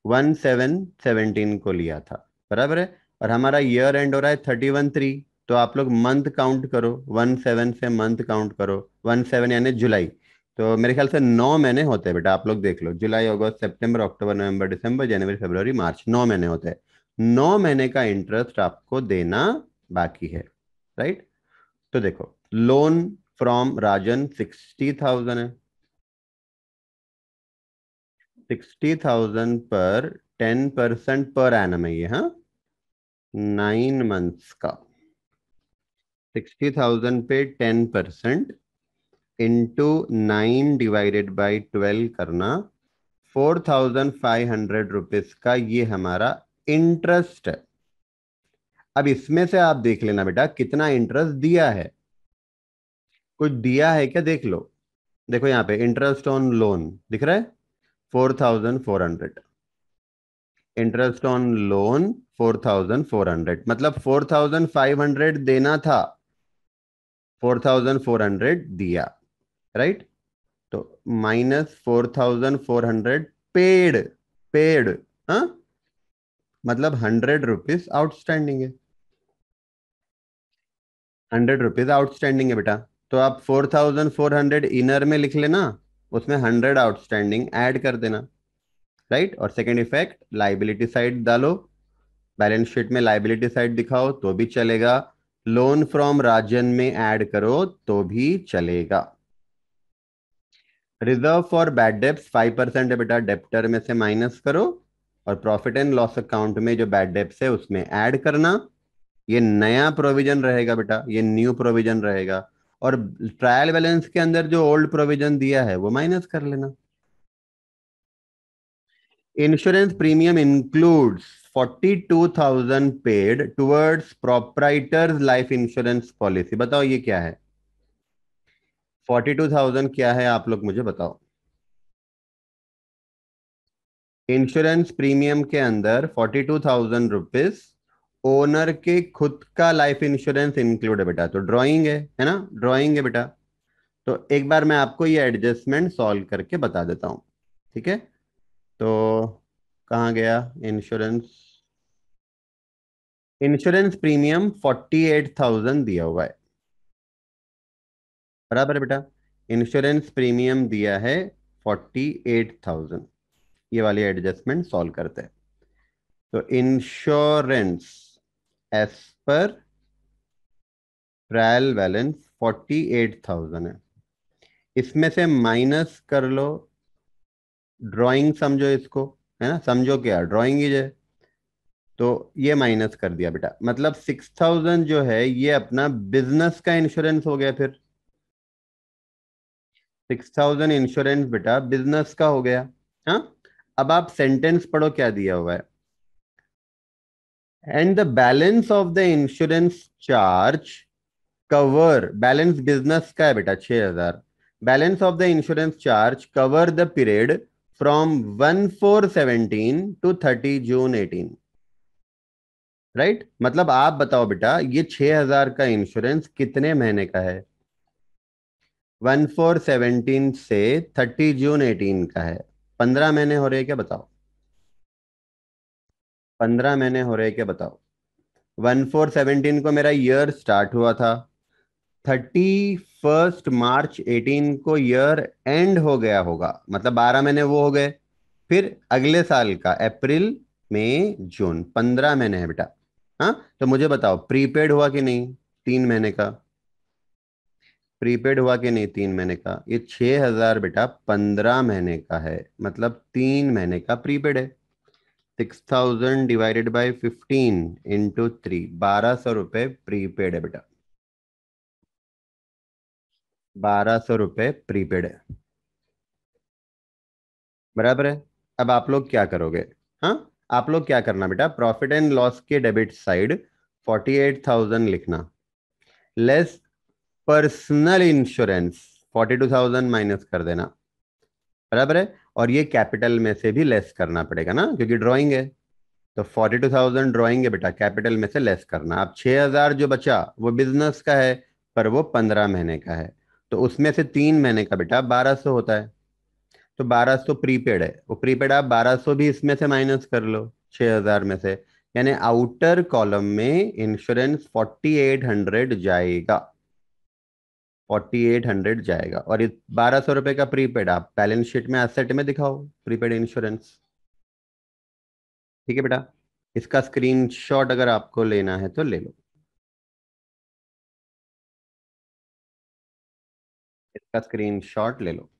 Speaker 1: 1/7/17 को लिया था, बराबर है। और हमारा ईयर एंड हो रहा है 31/3, तो आप लोग मंथ काउंट करो, 1/7 से मंथ काउंट करो, 1/7 यानी जुलाई। तो मेरे ख्याल से 9 महीने होते हैं बेटा, आप लोग देख लो, जुलाई अगस्त सितंबर अक्टूबर नवंबर दिसंबर जनवरी फरवरी मार्च, 9 महीने होते हैं। 9 महीने का इंटरेस्ट आपको देना बाकी है, राइट। तो देखो लोन फ्रॉम राजन 60,000 है, 60,000 पर 10% पर एनम है ये, हाँ, 9 मंथ्स का। 60,000 पे 10% इंटू 9 डिवाइडेड बाई 12 करना, 4,500 रुपीज का ये हमारा इंटरेस्ट है। अब इसमें से आप देख लेना बेटा कितना इंटरेस्ट दिया है, कुछ दिया है क्या देख लो। देखो यहाँ पे इंटरेस्ट ऑन लोन दिख रहा है 4,400, इंटरेस्ट ऑन लोन 4,400, मतलब 4,500 देना था, 4,400 दिया, राइट। तो -4,400 पेड, पेड, हाँ, मतलब 100 रुपीज आउटस्टैंडिंग है, 100 रुपीज आउटस्टैंडिंग है बेटा। तो आप 4,400 इनर में लिख लेना, उसमें 100 आउटस्टैंडिंग ऐड कर देना, राइट। और सेकंड इफेक्ट, लाइबिलिटी साइड डालो, बैलेंस शीट में लाइबिलिटी साइड दिखाओ तो भी चलेगा, लोन फ्रॉम राजन में ऐड करो तो भी चलेगा। रिजर्व फॉर बैड डेब्ट्स 5% है बेटा, डेप्टर में से माइनस करो, और प्रॉफिट एंड लॉस अकाउंट में जो बैड डेब्ट्स है उसमें ऐड करना। ये नया प्रोविजन रहेगा बेटा, ये न्यू प्रोविजन रहेगा। और ट्रायल बैलेंस के अंदर जो ओल्ड प्रोविजन दिया है वो माइनस कर लेना। Insurance premium includes 42,000 paid towards proprietors life insurance policy. बताओ ये क्या है, 42,000 क्या है, आप लोग मुझे बताओ। इंश्योरेंस प्रीमियम के अंदर 42,000 रुपीज ओनर के खुद का लाइफ इंश्योरेंस इंक्लूड है बेटा, तो ड्राइंग है ना, ड्राइंग है बेटा। तो एक बार मैं आपको ये एडजस्टमेंट सॉल्व करके बता देता हूँ, ठीक है। तो कहाँ गया इंश्योरेंस, इंश्योरेंस प्रीमियम 48,000 दिया हुआ है, बराबर है बेटा। इंश्योरेंस प्रीमियम दिया है 48,000। ये वाली एडजस्टमेंट सॉल्व करते हैं। तो insurance as per trial balance 48,000 है, इसमें से माइनस कर लो, ड्राइंग समझो इसको, है ना, समझो क्या ड्राइंग ही है। तो ये माइनस कर दिया बेटा, मतलब 6,000 जो है ये अपना बिजनेस का इंश्योरेंस हो गया। फिर 6,000 इंश्योरेंस बेटा बिजनेस का हो गया। हाँ, अब आप सेंटेंस पढ़ो क्या दिया हुआ है, and the balance of the insurance charge cover, balance business का है बेटा 6,000, balance of the insurance charge cover the period from 1/4/17 to 30 June 18, right. मतलब आप बताओ बेटा ये 6,000 का इंश्योरेंस कितने महीने का है, 1/4/17 से 30 जून 18 का है, 15 महीने हो रहे हैं क्या बताओ, 15 महीने हो रहे हैं क्या बताओ। 1/4/17 को मेरा ईयर स्टार्ट हुआ था, 31 मार्च 18 को ईयर एंड हो गया होगा, मतलब 12 महीने वो हो गए। फिर अगले साल का अप्रैल मई जून, 15 महीने है बेटा। हाँ, तो मुझे बताओ प्रीपेड हुआ कि नहीं, 3 महीने का प्रीपेड हुआ कि नहीं, 3 महीने का। ये 6,000 बेटा 15 महीने का है, मतलब 3 महीने का प्रीपेड है। 6,000 डिवाइडेड बाई 15 इंटू 3, 1,200 रुपये प्रीपेड है बेटा, 1,200 रुपये प्रीपेड है, बराबर है। अब आप लोग क्या करोगे, हाँ, आप लोग क्या करना बेटा, प्रॉफिट एंड लॉस के डेबिट साइड 48,000 लिखना, लेस पर्सनल इंश्योरेंस 42,000 माइनस कर देना, बराबर है। और ये कैपिटल में से भी लेस करना पड़ेगा ना, क्योंकि ड्राइंग है। तो 42,000 ड्राइंग है बेटा, कैपिटल में से लेस करना। अब 6,000 जो बचा वो बिजनेस का है, पर वो 15 महीने का है, तो उसमें से 3 महीने का बेटा 1,200 होता है। तो 1,200 प्रीपेड है, वो प्रीपेड आप 1,200 भी इसमें से माइनस कर लो 6,000 में से, यानी आउटर कॉलम में इंश्योरेंस 4,800 जाएगा, 4,800 जाएगा। और ये 1,200 रुपए का प्रीपेड आप बैलेंस शीट में एसेट में दिखाओ, प्रीपेड इंश्योरेंस, ठीक है बेटा। इसका स्क्रीनशॉट अगर आपको लेना है तो ले लो, इसका स्क्रीनशॉट ले लो।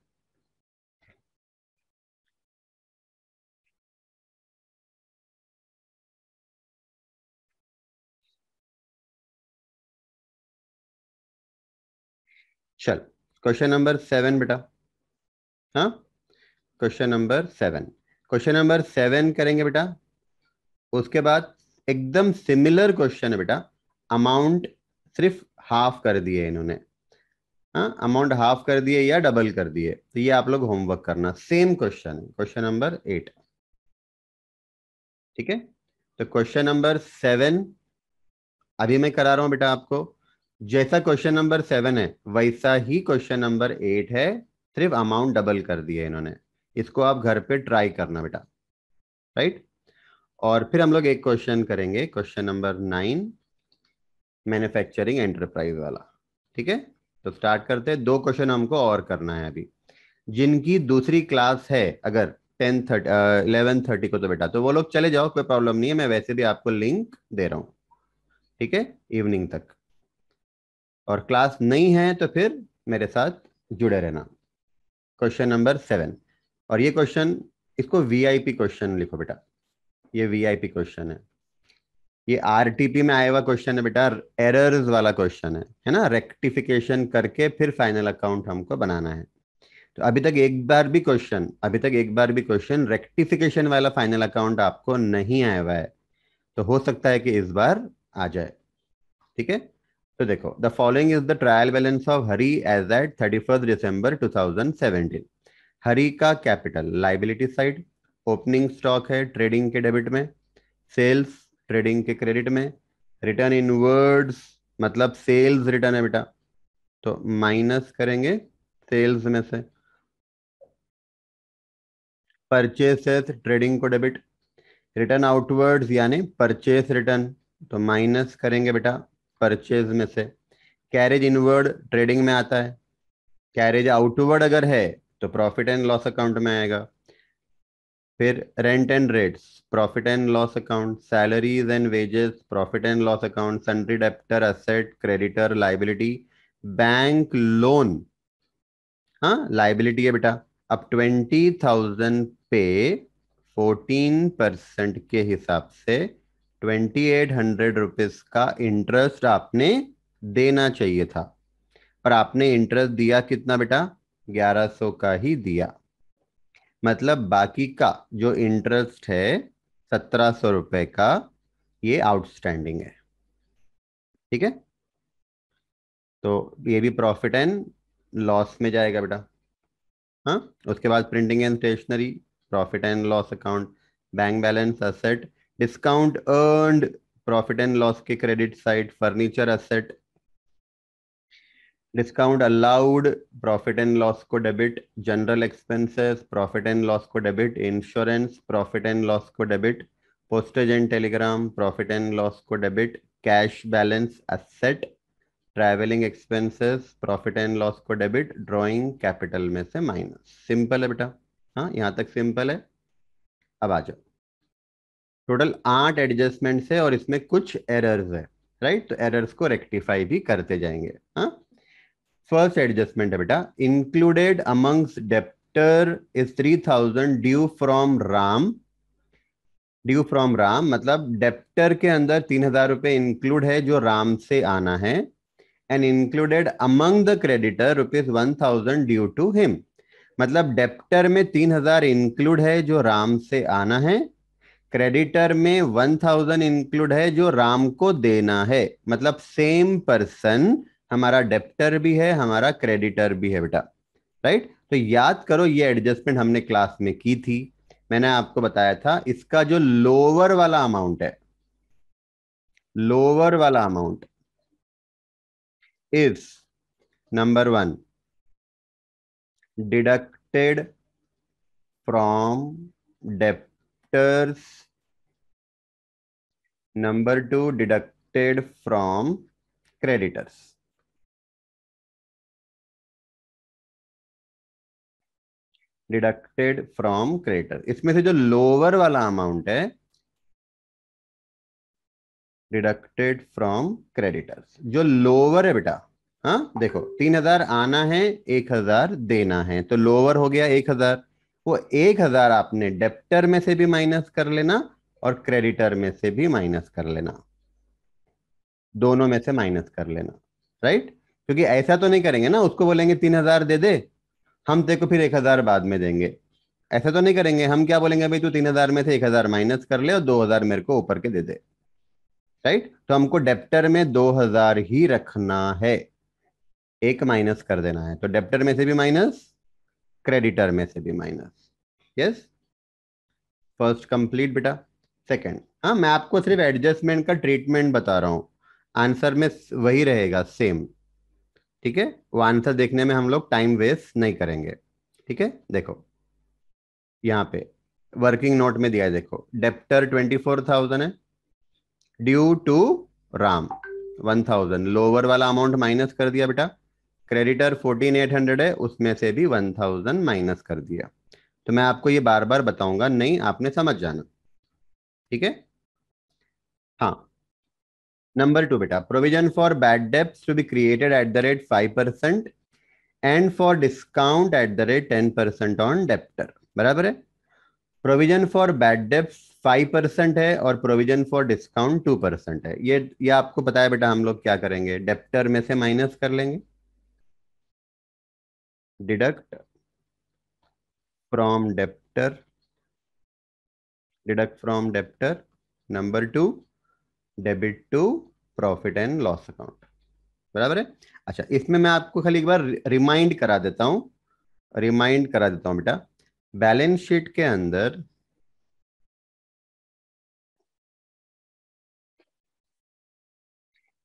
Speaker 1: चल, क्वेश्चन नंबर 7 बेटा, हाँ, क्वेश्चन नंबर 7 करेंगे बेटा। उसके बाद एकदम सिमिलर क्वेश्चन है बेटा, अमाउंट सिर्फ हाफ कर दिए इन्होंने, हाँ, अमाउंट हाफ कर दिए या डबल कर दिए, तो ये आप लोग होमवर्क करना। सेम क्वेश्चन है, क्वेश्चन नंबर 8। ठीक है, तो क्वेश्चन नंबर 7 अभी मैं करा रहा हूं बेटा आपको। जैसा क्वेश्चन नंबर 7 है वैसा ही क्वेश्चन नंबर 8 है, सिर्फ अमाउंट डबल कर दिया है इन्होंने। इसको आप घर पे ट्राई करना बेटा, राइट। और फिर हम लोग एक क्वेश्चन करेंगे, क्वेश्चन नंबर 9, मैन्युफैक्चरिंग एंटरप्राइज वाला। ठीक है, तो स्टार्ट करते हैं। दो क्वेश्चन हमको और करना है अभी। जिनकी दूसरी क्लास है अगर 10:30 11:30 को, तो बेटा तो वो लोग चले जाओ, कोई प्रॉब्लम नहीं है, मैं वैसे भी आपको लिंक दे रहा हूँ। ठीक है, इवनिंग तक। और क्लास नहीं है तो फिर मेरे साथ जुड़े रहना। क्वेश्चन नंबर 7, और ये क्वेश्चन, इसको वीआईपी क्वेश्चन लिखो बेटा, ये वीआईपी क्वेश्चन है। ये आरटीपी में आया हुआ क्वेश्चन है बेटा, एरर्स वाला क्वेश्चन है ना। रेक्टिफिकेशन करके फिर फाइनल अकाउंट हमको बनाना है। तो अभी तक एक बार भी क्वेश्चन रेक्टिफिकेशन वाला फाइनल अकाउंट आपको नहीं आया हुआ है, तो हो सकता है कि इस बार आ जाए। ठीक है, तो देखो, the following is the trial balance of Hari as at 31 December 2017। Hari का capital liability side, opening stock है ट्रेडिंग के डेबिट में, सेल्स ट्रेडिंग के क्रेडिट में, रिटर्न इनवर्ड्स मतलब सेल्स रिटर्न है बेटा, तो माइनस करेंगे सेल्स में से। परचेसेस ट्रेडिंग को डेबिट, रिटर्न आउटवर्ड्स यानी परचेस रिटर्न, तो माइनस करेंगे बेटा परचेज में से। कैरेज इनवर्ड ट्रेडिंग में आता है, कैरेज आउटवर्ड अगर है तो प्रॉफिट एंड लॉस अकाउंट में आएगा। फिर rent and rates profit and loss account, salaries and wages profit and loss account, sundry debtor asset creditor liability, bank loan, हाँ लाइबिलिटी है बेटा। अब 20,000 पे 14% के हिसाब से 2,800 रुपीज का इंटरेस्ट आपने देना चाहिए था, पर आपने इंटरेस्ट दिया कितना बेटा, 1,100 का ही दिया। मतलब बाकी का जो इंटरेस्ट है 1,700 रुपए का, ये आउटस्टैंडिंग है। ठीक है, तो ये भी प्रॉफिट एंड लॉस में जाएगा बेटा। हाँ, उसके बाद printing and stationery profit and loss account, bank balance asset, discount earned profit and loss के credit side, furniture asset, discount allowed profit and loss को debit, general expenses profit and loss को debit, insurance profit and loss को debit, postage and telegram profit and loss को debit, cash balance asset, travelling expenses profit and loss को debit, drawing capital में से minus. Simple है बेटा, हाँ यहाँ तक सिंपल है। अब आ जाओ, टोटल 8 एडजस्टमेंट्स है और इसमें कुछ एरर्स है, राइट। तो एरर्स को रेक्टिफाई भी करते जाएंगे। हाँ, फर्स्ट एडजस्टमेंट है बेटा, included amongst debtor is 3,000 due from Ram मतलब डेप्टर के अंदर 3,000 रुपए इंक्लूड है जो राम से आना है, and included among the creditor ₹1,000 due to him. मतलब डेप्टर में 3,000 इंक्लूड है जो राम से आना है, क्रेडिटर में 1,000 इंक्लूड है जो राम को देना है। मतलब सेम पर्सन, हमारा डेप्टर भी है हमारा क्रेडिटर भी है बेटा, राइट। तो याद करो ये एडजस्टमेंट हमने क्लास में की थी। मैंने आपको बताया था इसका जो लोअर वाला अमाउंट है, लोअर वाला amount is number 1 deducted from debtors, number 2 deducted from creditors. Deducted from creditor, इसमें से जो लोअर वाला अमाउंट है डिडक्टेड फ्रॉम क्रेडिटर्स, जो लोअर है बेटा। हाँ देखो, 3,000 आना है, 1,000 देना है, तो लोअर हो गया 1,000। वो 1,000 आपने डेप्टर में से भी माइनस कर लेना और क्रेडिटर में से भी माइनस कर लेना, दोनों में से माइनस कर लेना, राइट। क्योंकि ऐसा तो नहीं करेंगे ना, उसको बोलेंगे 3,000 दे दे, हम तेरे को फिर 1,000 बाद में देंगे। ऐसा तो नहीं करेंगे, हम क्या बोलेंगे, भाई तू 3,000 में से 1,000 माइनस कर ले और 2,000 मेरे को ऊपर के दे दे, राइट। तो हमको डेप्टर में 2,000 ही रखना है, एक माइनस कर देना है, तो डेप्टर में से भी माइनस, क्रेडिटर में से भी माइनस। यस, फर्स्ट कंप्लीट बेटा। सेकंड। हाँ, मैं आपको सिर्फ एडजस्टमेंट का ट्रीटमेंट बता रहा हूँ, आंसर में वही रहेगा सेम। ठीक है, वो आंसर देखने में हम लोग टाइम वेस्ट नहीं करेंगे। ठीक है, देखो यहाँ पे वर्किंग नोट में दिया है, देखो डेप्टर 24,000 है, ड्यू टू राम 1,000, लोअर वाला अमाउंट माइनस कर दिया बेटा। क्रेडिटर 14,800 है, उसमें से भी 1,000 माइनस कर दिया। तो मैं आपको ये बार बार बताऊंगा नहीं, आपने समझ जाना। ठीक है। हाँ, नंबर टू बेटा, provision for bad debts to be created at the rate 5% and for discount at the rate 10% on debtor. बराबर है। प्रोविजन फॉर बैड डेब्ट्स 5% है और प्रोविजन फॉर डिस्काउंट 2% है। ये आपको पता है बेटा, हम लोग क्या करेंगे, डेप्टर में से माइनस कर लेंगे, deduct from debtor, deduct from debtor. Number two, debit to profit and loss account. बराबर है। अच्छा, इसमें मैं आपको खाली एक बार रिमाइंड करा देता हूं, रिमाइंड करा देता हूं बेटा। बैलेंस शीट के अंदर,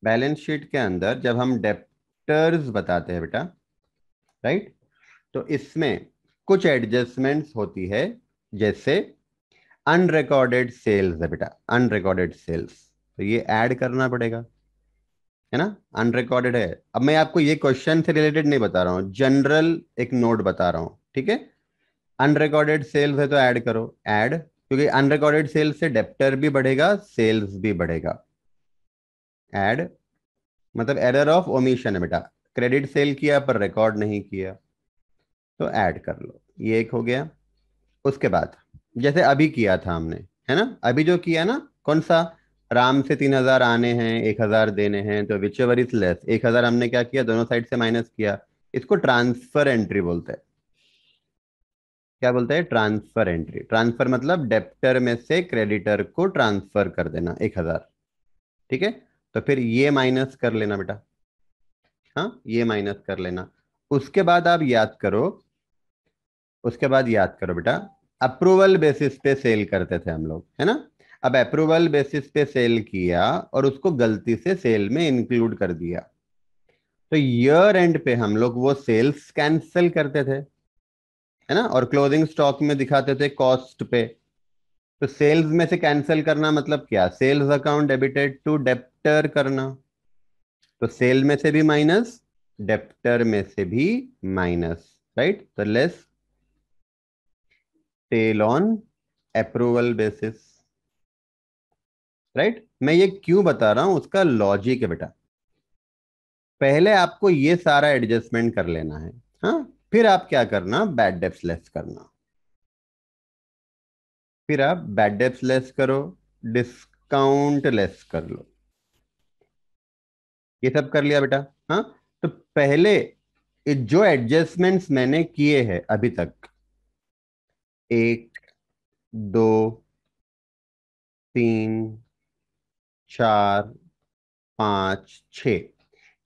Speaker 1: बैलेंस शीट के अंदर जब हम डेप्टर्स बताते हैं बेटा, राइट, तो इसमें कुछ एडजस्टमेंट्स होती है, जैसे अनरिकॉर्डेड सेल्स है बेटा, अनरिकॉर्डेड सेल्स, तो ये ऐड करना पड़ेगा, है ना। अनरिकॉर्डेड है। अब मैं आपको ये क्वेश्चन से रिलेटेड नहीं बता रहा हूँ, जनरल एक नोट बता रहा हूँ। ठीक है, अनरिकॉर्डेड सेल्स है तो ऐड करो, ऐड, क्योंकि अनरिकॉर्डेड सेल्स से डेप्टर भी बढ़ेगा, सेल्स भी बढ़ेगा। ऐड मतलब एरर ऑफ ओमिशन है बेटा, क्रेडिट सेल किया पर रिकॉर्ड नहीं किया, तो ऐड कर लो। ये एक हो गया। उसके बाद जैसे अभी किया था हमने, है ना, अभी जो किया ना, कौन सा, राम से 3,000 आने हैं, 1,000 देने हैं, तो विच एवर इज लेस, 1,000 हमने क्या किया, दोनों साइड से माइनस किया। इसको ट्रांसफर एंट्री बोलते हैं। क्या बोलते हैं, ट्रांसफर एंट्री। ट्रांसफर मतलब डेप्टर में से क्रेडिटर को ट्रांसफर कर देना 1,000। ठीक है, तो फिर ये माइनस कर लेना बेटा। हाँ, ये माइनस कर लेना। उसके बाद आप याद करो, उसके बाद याद करो बेटा, अप्रूवल बेसिस पे सेल करते थे हम लोग, है ना। अब अप्रूवल बेसिस पे सेल किया और उसको गलती से सेल में इंक्लूड कर दिया, तो ईयर एंड पे हम लोग वो सेल्स कैंसिल करते थे, है ना, और क्लोजिंग स्टॉक में दिखाते थे कॉस्ट पे। तो सेल्स में से कैंसिल करना मतलब क्या, sales account debited to debtor करना, तो सेल में से भी माइनस, डेप्टर में से भी माइनस, राइट, तो less tell on approval basis. Right, मैं ये क्यों बता रहा हूं, उसका लॉजिक है बेटा। पहले आपको ये सारा एडजस्टमेंट कर लेना है, हाँ, फिर आप क्या करना, बैड डेब्ट्स लेस करना, फिर आप बैड डेब्ट्स लेस करो, डिस्काउंट लेस कर लो। ये सब कर लिया बेटा। हाँ, तो पहले ये जो एडजस्टमेंट्स मैंने किए हैं अभी तक, 1, 2, 3, 4, 5, 6,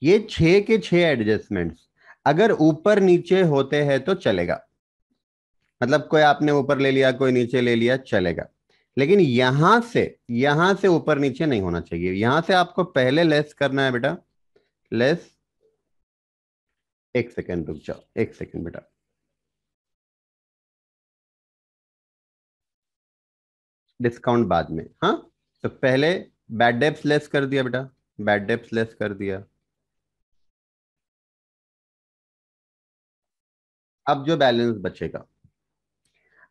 Speaker 1: ये 6 के 6 एडजस्टमेंट्स अगर ऊपर नीचे होते हैं तो चलेगा, मतलब कोई आपने ऊपर ले लिया, कोई नीचे ले लिया, चलेगा। लेकिन यहां से ऊपर नीचे नहीं होना चाहिए, यहां से आपको पहले लेस करना है बेटा, लेस। एक सेकेंड रुक जाओ, एक सेकेंड बेटा, डिस्काउंट बाद में, हाँ। तो पहले बैड डेब्ट्स लेस कर दिया बेटा, बैड डेब्ट्स लेस कर दिया। अब जो बैलेंस बचेगा,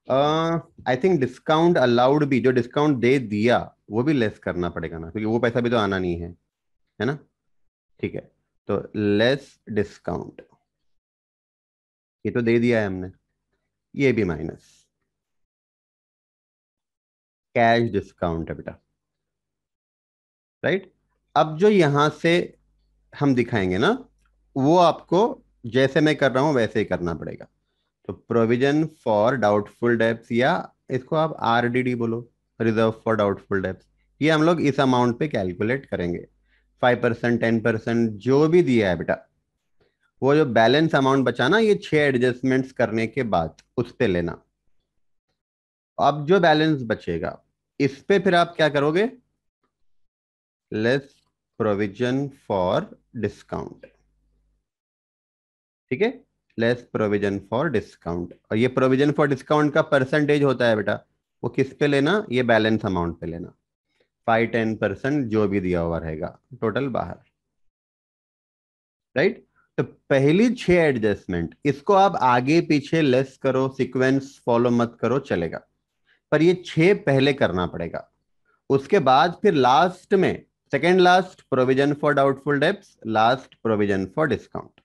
Speaker 1: आई थिंक डिस्काउंट अलाउड भी, जो डिस्काउंट दे दिया वो भी लेस करना पड़ेगा ना, क्योंकि वो पैसा भी तो आना नहीं है ना। ठीक है, तो लेस डिस्काउंट, ये तो दे दिया है हमने, ये भी माइनस, कैश डिस्काउंट है बेटा, राइट। अब जो यहां से हम दिखाएंगे ना, वो आपको जैसे मैं कर रहा हूं वैसे ही करना पड़ेगा। तो प्रोविजन फॉर डाउटफुल डेब्ट्स, या इसको आप आरडीडी बोलो, रिजर्व फॉर डाउटफुल डेब्ट्स, ये हम लोग इस अमाउंट पे कैलकुलेट करेंगे। 5%, 10%, जो भी दिया है बेटा, वो जो बैलेंस अमाउंट बचा ना, ये 6 एडजस्टमेंट्स करने के बाद उस पे लेना। अब जो बैलेंस बचेगा इस पे फिर आप क्या करोगे, लेस प्रोविजन फॉर डिस्काउंट। ठीक है, लेस प्रोविजन फॉर डिस्काउंट। और ये प्रोविजन फॉर डिस्काउंट का परसेंटेज होता है बेटा, वो किस पे लेना, ये बैलेंस अमाउंट पे लेना। 5-10% जो भी दिया हुआ रहेगा, टोटल बाहर। राइट। तो पहली 6 एडजस्टमेंट, इसको आप आगे पीछे लेस करो, सीक्वेंस फॉलो मत करो, चलेगा, पर ये 6 पहले करना पड़ेगा। उसके बाद फिर लास्ट में, second last provision for doubtful debts, last provision for discount.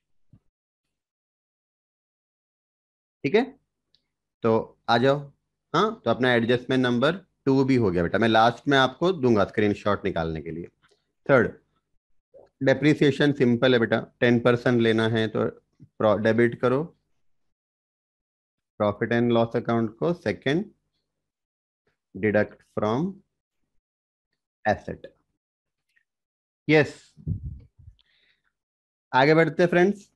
Speaker 1: ठीक है, तो आ जाओ। हाँ, तो अपना एडजस्टमेंट नंबर 2 भी हो गया बेटा, मैं लास्ट में आपको दूंगा स्क्रीनशॉट निकालने के लिए। थर्ड, डेप्रिसिएशन सिंपल है बेटा, 10% लेना है तो डेबिट करो प्रॉफिट एंड लॉस अकाउंट को, second deduct from asset. Yes, आगे बढ़ते फ्रेंड्स।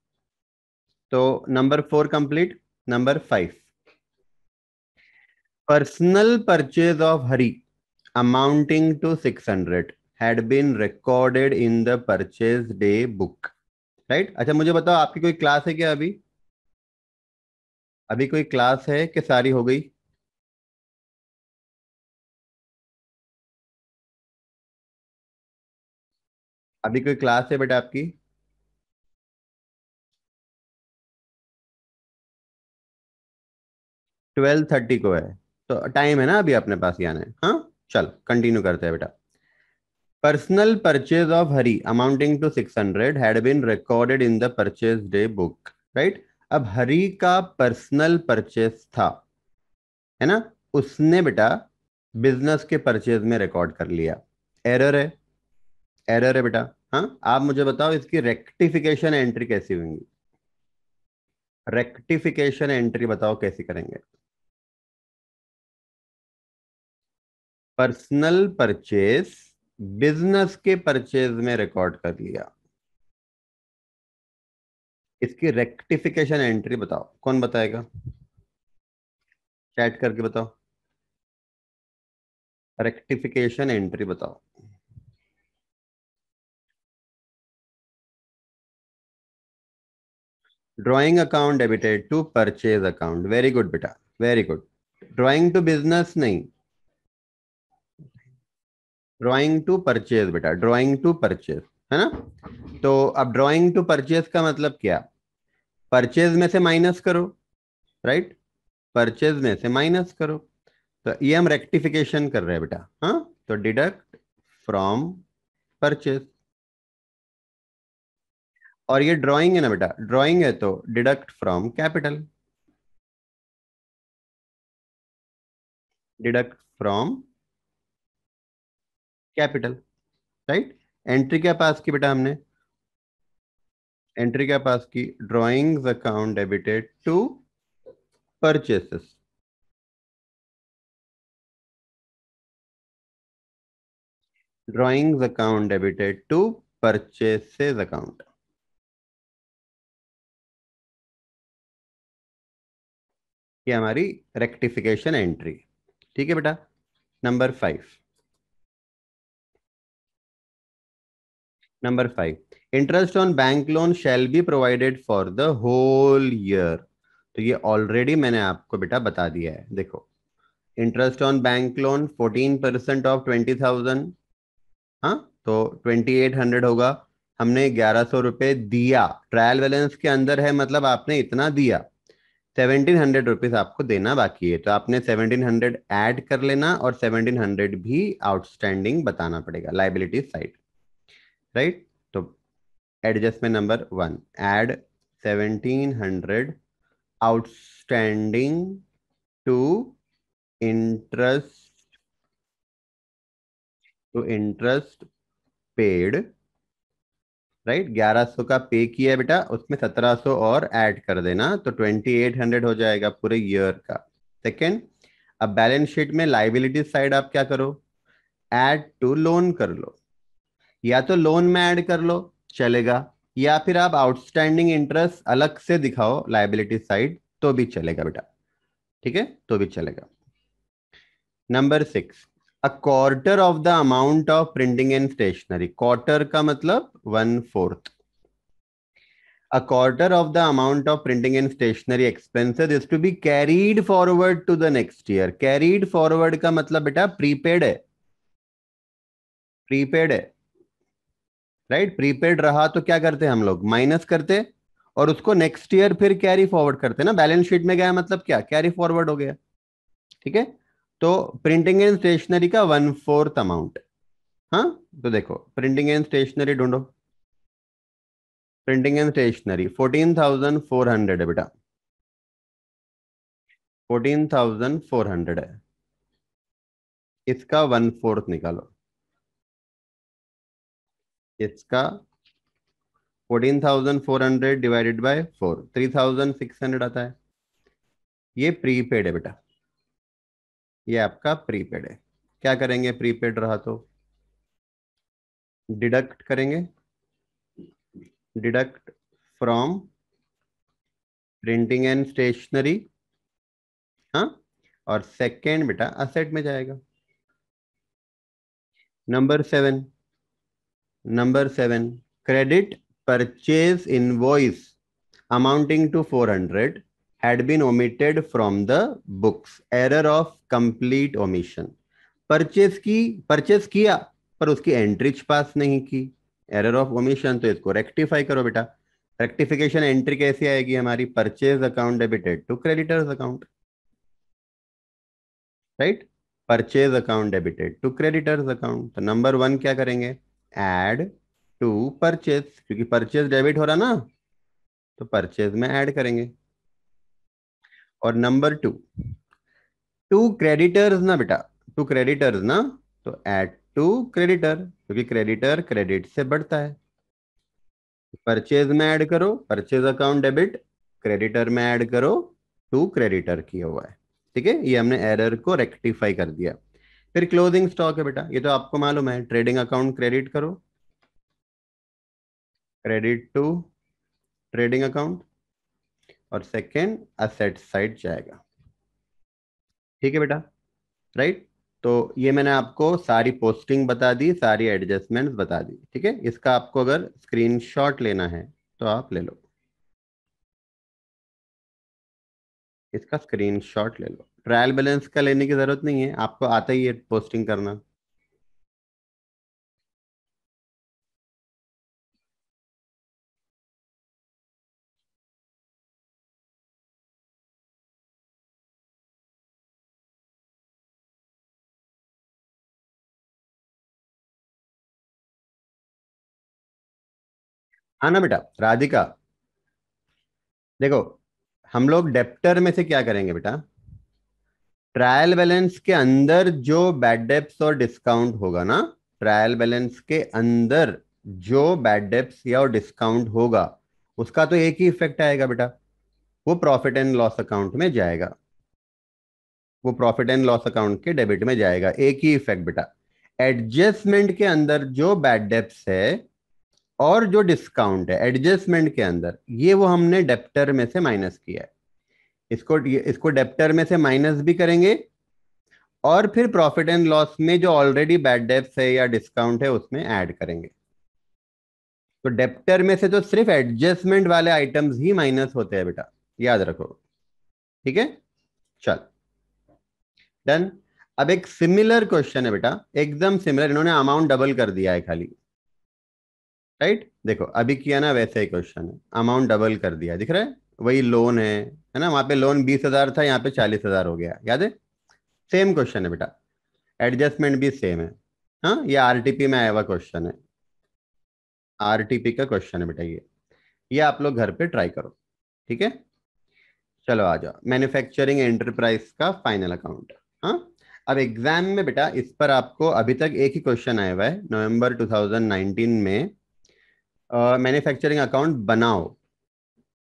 Speaker 1: तो number 4 complete. Number 5, personal purchase of Hari amounting to 600 had been recorded in the purchase day book। Right. अच्छा मुझे बताओ, आपकी कोई क्लास है क्या अभी? अभी कोई क्लास है कि सारी हो गई? अभी कोई क्लास है बेटा आपकी? 12:30 को है, तो टाइम है ना अभी अपने पास, यानी हाँ। चल कंटिन्यू करते हैं बेटा। Personal purchase of Hari amounting to 600 had been recorded in the purchase day book. Right. अब हरी का पर्सनल परचेज था, है ना, उसने बेटा बिजनेस के परचेज में रिकॉर्ड कर लिया। एरर है, एरर है बेटा। हाँ, आप मुझे बताओ इसकी रेक्टिफिकेशन एंट्री कैसी होंगी? रेक्टिफिकेशन एंट्री बताओ कैसी करेंगे? पर्सनल परचेज बिजनेस के परचेज में रिकॉर्ड कर लिया, इसकी रेक्टिफिकेशन एंट्री बताओ, कौन बताएगा? चैट करके बताओ, रेक्टिफिकेशन एंट्री बताओ। Drawing account debited to purchase account, very good बेटा, very good. Drawing to business नहीं, ड्राइंग टू परचेज बेटा, ड्राइंग टू परचेज, है ना। तो अब ड्राइंग टू परचेज का मतलब क्या? परचेज में से माइनस करो, राइट, परचेज में से माइनस करो। तो ये हम रेक्टिफिकेशन कर रहे हैं बेटा, हाँ। तो डिडक्ट फ्रॉम परचेज। और ये ड्राइंग है ना बेटा, ड्राइंग है तो deduct from capital, deduct from capital. Right. Entry क्या पास की बेटा हमने? एंट्री क्या पास की? Drawings account debited to purchases. Drawings account debited to purchases account. ये हमारी रेक्टिफिकेशन एंट्री। ठीक है बेटा। Number 5, number 5, interest on bank loan shall be provided for the whole year. तो ये ऑलरेडी मैंने आपको बेटा बता दिया है, देखो। Interest on bank loan 14% of 20,000, हाँ, तो 2,800 होगा। हमने 1,100 रुपये दिया, ट्रायल बैलेंस के अंदर है, मतलब आपने इतना दिया। 1,700 रुपीज आपको देना बाकी है, तो आपने 1,700 ऐड कर लेना, और 1,700 भी आउटस्टैंडिंग बताना पड़ेगा, लाइबिलिटी साइड। राइट। तो adjustment number 1, add 1,700 outstanding to interest, to interest paid. Right, 1,100 का पे किया है बेटा, उसमें 1,700 और ऐड कर देना, तो 2,800 हो जाएगा पूरे ईयर का। सेकेंड, अब बैलेंस शीट में लाइबिलिटी साइड आप क्या करो, ऐड टू लोन कर लो। या तो लोन में ऐड कर लो, चलेगा, या फिर आप आउटस्टैंडिंग इंटरेस्ट अलग से दिखाओ लाइबिलिटी साइड, तो भी चलेगा बेटा। ठीक है, तो भी चलेगा। Number 6, a quarter of the amount of printing and stationery, quarter का मतलब 1/4, a quarter of the amount of printing and stationery expenses is to be carried forward to the next year. carried forward का मतलब बेटा prepaid है, prepaid है, right. Prepaid रहा तो क्या करते हम लोग, माइनस करते और उसको नेक्स्ट ईयर फिर कैरी फॉरवर्ड करते ना। बैलेंस शीट में गया मतलब क्या, कैरी फॉरवर्ड हो गया, ठीक है। तो प्रिंटिंग एंड स्टेशनरी का 1/4 अमाउंट। हाँ, तो देखो प्रिंटिंग एंड स्टेशनरी ढूंढो। प्रिंटिंग एंड स्टेशनरी 14,400 है बेटा, 14,400 है। इसका 1/4 निकालो, इसका 14,400 डिवाइडेड बाय 4, 3,600 आता है। ये प्रीपेड है बेटा, ये आपका प्रीपेड है। क्या करेंगे, प्रीपेड रहा तो डिडक्ट करेंगे, deduct from printing and stationery. हाँ, और सेकेंड बेटा असेट में जाएगा। Number 7, number 7, credit purchase invoice amounting to 400 had been omitted from the books, error of complete omission। Purchase की, परचेज किया पर उसकी एंट्रीज पास नहीं की, एरर ऑफ ओमिशन। तो इसको रेक्टिफाई करो बेटा। रेक्टिफिकेशन एंट्री कैसी आएगी हमारी, purchase account debited to creditors account, right. Purchase account debited to creditors account. तो नंबर 1 क्या करेंगे, ऐड टू परचेज, क्योंकि परचेज डेबिट हो रहा ना, तो परचेज में ऐड करेंगे। और नंबर 2, टू क्रेडिटर्स ना बेटा, टू क्रेडिटर्स ना, तो ऐड टू क्रेडिटर, क्योंकि क्रेडिटर क्रेडिट से बढ़ता है। परचेज में ऐड करो, परचेज अकाउंट डेबिट, क्रेडिटर में ऐड करो, टू क्रेडिटर किया हुआ है, ठीक है। ये हमने एरर को रेक्टिफाई कर दिया। फिर क्लोजिंग स्टॉक है बेटा, ये तो आपको मालूम है, ट्रेडिंग अकाउंट क्रेडिट करो, क्रेडिट टू ट्रेडिंग अकाउंट, और सेकेंड असेट साइड जाएगा, ठीक है बेटा, राइट। तो ये मैंने आपको सारी पोस्टिंग बता दी, सारी एडजस्टमेंट्स बता दी, ठीक है। इसका आपको अगर स्क्रीनशॉट लेना है तो आप ले लो, इसका स्क्रीनशॉट ले लो। ट्रायल बैलेंस का लेने की जरूरत नहीं है, आपको आता ही है पोस्टिंग करना। हाँ ना बेटा, राधिका, देखो हम लोग डेप्टर में से क्या करेंगे बेटा, ट्रायल बैलेंस के अंदर जो बैड डेप्स और डिस्काउंट होगा ना, ट्रायल बैलेंस के अंदर जो बैड डेप्स या डिस्काउंट होगा, उसका तो एक ही इफेक्ट आएगा बेटा, वो प्रॉफिट एंड लॉस अकाउंट में जाएगा, वो प्रॉफिट एंड लॉस अकाउंट के डेबिट में जाएगा, एक ही इफेक्ट बेटा। एडजस्टमेंट के अंदर जो बैड डेप्स है और जो डिस्काउंट है एडजस्टमेंट के अंदर, ये वो हमने डेप्टर में से माइनस किया है। इसको डेप्टर में से माइनस भी करेंगे, और फिर प्रॉफिट एंड लॉस में जो ऑलरेडी बैड डेप्स है या डिस्काउंट है उसमें ऐड करेंगे। तो डेप्टर में से तो सिर्फ एडजस्टमेंट वाले आइटम्स ही माइनस होते हैं बेटा, याद रखो, ठीक है। चल, डन। अब एक सिमिलर क्वेश्चन है बेटा, एकदम सिमिलर, इन्होंने अमाउंट डबल कर दिया है खाली, राइट। देखो अभी किया ना वैसे ही क्वेश्चन है, अमाउंट डबल कर दिया, दिख रहा है। वही लोन है ना, वहां पे लोन 20,000 था, यहाँ पे 40,000 हो गया, याद है। सेम क्वेश्चन है बेटा, एडजस्टमेंट भी सेम है। हाँ, ये आरटीपी में आया हुआ क्वेश्चन है, आरटीपी का क्वेश्चन है बेटा ये आप लोग घर पे ट्राई करो, ठीक है। चलो आ जाओ, मैन्युफैक्चरिंग एंटरप्राइज का फाइनल अकाउंट। हाँ, अब एग्जाम में बेटा इस पर आपको अभी तक एक ही क्वेश्चन आया हुआ है, नवंबर 2019 में, मैन्युफैक्चरिंग अकाउंट बनाओ,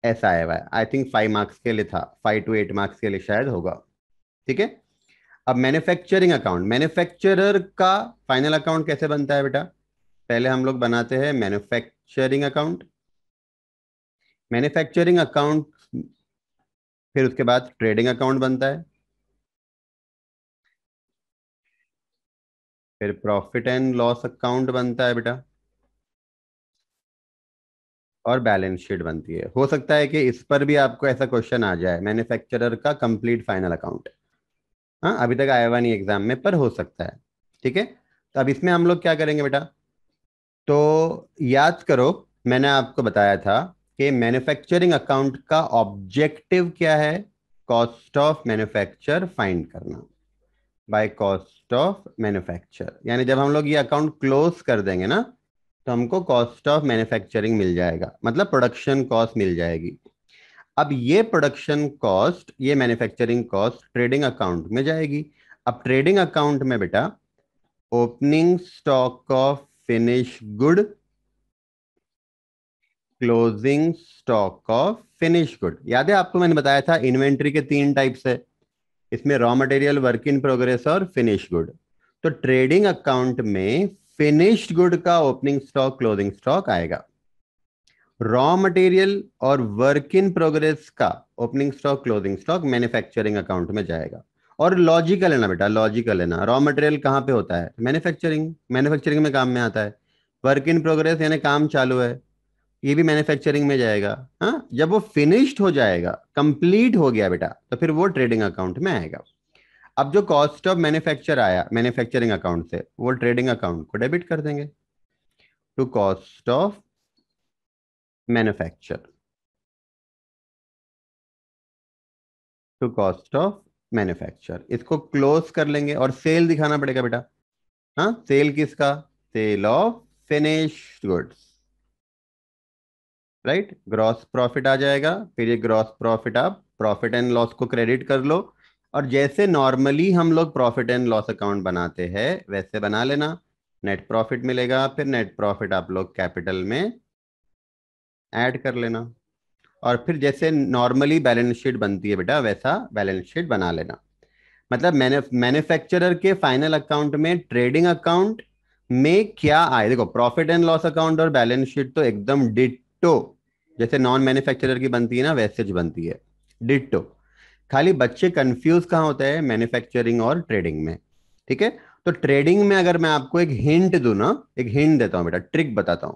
Speaker 1: ऐसा आया हुआ है। आई थिंक 5 मार्क्स के लिए था, 5 to 8 मार्क्स के लिए शायद होगा, ठीक है। अब मैन्युफैक्चरिंग अकाउंट, मैन्युफैक्चरर का फाइनल अकाउंट कैसे बनता है बेटा, पहले हम लोग बनाते हैं मैन्युफैक्चरिंग अकाउंट, मैन्युफैक्चरिंग अकाउंट, फिर उसके बाद ट्रेडिंग अकाउंट बनता है, फिर प्रॉफिट एंड लॉस अकाउंट बनता है बेटा, और बैलेंस शीट बनती है। हो सकता है कि इस पर भी आपको ऐसा क्वेश्चन आ जाए, मैन्युफैक्चरर का कंप्लीट फाइनल अकाउंट। हाँ, अभी तक आया हुआ नहीं एग्जाम में, पर हो सकता है। ठीक है, तो अब इसमें हम लोग क्या करेंगे बेटा, तो याद करो, मैंने आपको बताया था कि मैन्युफैक्चरिंग अकाउंट का ऑब्जेक्टिव क्या है, कॉस्ट ऑफ मैन्युफैक्चर फाइंड करना बाय कॉस्ट ऑफ मैन्युफैक्चर। यानी जब हम लोग ये अकाउंट क्लोज कर देंगे ना, तो हमको कॉस्ट ऑफ मैन्युफैक्चरिंग मिल जाएगा, मतलब प्रोडक्शन कॉस्ट मिल जाएगी। अब ये प्रोडक्शन कॉस्ट, ये मैन्युफैक्चरिंग कॉस्ट ट्रेडिंग अकाउंट में जाएगी। अब ट्रेडिंग अकाउंट में बेटा opening stock of finish good, closing stock of finish good. याद है आपको, मैंने बताया था इन्वेंट्री के 3 टाइप्स है, इसमें raw material, work in progress और फिनिश गुड। तो ट्रेडिंग अकाउंट में फिनिश्ड गुड का ओपनिंग स्टॉक, क्लोजिंग स्टॉक आएगा। रॉ मटेरियल और वर्क इन प्रोग्रेस का opening stock, closing stock manufacturing account में जाएगा। और लॉजिकल है ना बेटा, लॉजिकल है ना, रॉ मटेरियल कहाँ पे होता है, मैन्युफैक्चरिंग, मैन्युफैक्चरिंग में काम में आता है। वर्क इन प्रोग्रेस यानी काम चालू है, ये भी मैन्युफैक्चरिंग में जाएगा। हाँ, जब वो फिनिश्ड हो जाएगा, कंप्लीट हो गया बेटा, तो फिर वो ट्रेडिंग अकाउंट में आएगा। अब जो कॉस्ट ऑफ मैन्युफैक्चर आया मैन्युफैक्चरिंग अकाउंट से, वो ट्रेडिंग अकाउंट को डेबिट कर देंगे to cost of manufacture, to cost of manufacture. इसको क्लोज कर लेंगे और सेल दिखाना पड़ेगा बेटा। हाँ, सेल किसका, sale of finished goods, right. Gross profit आ जाएगा, फिर ये ग्रॉस प्रॉफिट आप प्रॉफिट एंड लॉस को क्रेडिट कर लो। और जैसे नॉर्मली हम लोग प्रॉफिट एंड लॉस अकाउंट बनाते हैं वैसे बना लेना। नेट प्रॉफिट मिलेगा, फिर नेट प्रॉफिट आप लोग कैपिटल में ऐड कर लेना। और फिर जैसे नॉर्मली बैलेंस शीट बनती है बेटा, वैसा बैलेंस शीट बना लेना। मतलब मैन्युफैक्चरर के फाइनल अकाउंट में ट्रेडिंग अकाउंट में क्या आए, देखो प्रॉफिट एंड लॉस अकाउंट और बैलेंस शीट तो एकदम डिट्टो, जैसे नॉन मैन्युफैक्चरर की बनती है ना, वैसे ज बनती है, डिट्टो। खाली बच्चे कंफ्यूज कहाँ होते हैं, मैन्युफैक्चरिंग और ट्रेडिंग में। ठीक है, तो ट्रेडिंग में अगर मैं आपको एक हिंट दूं ना, एक हिंट देता हूं बेटा, ट्रिक बताता हूं।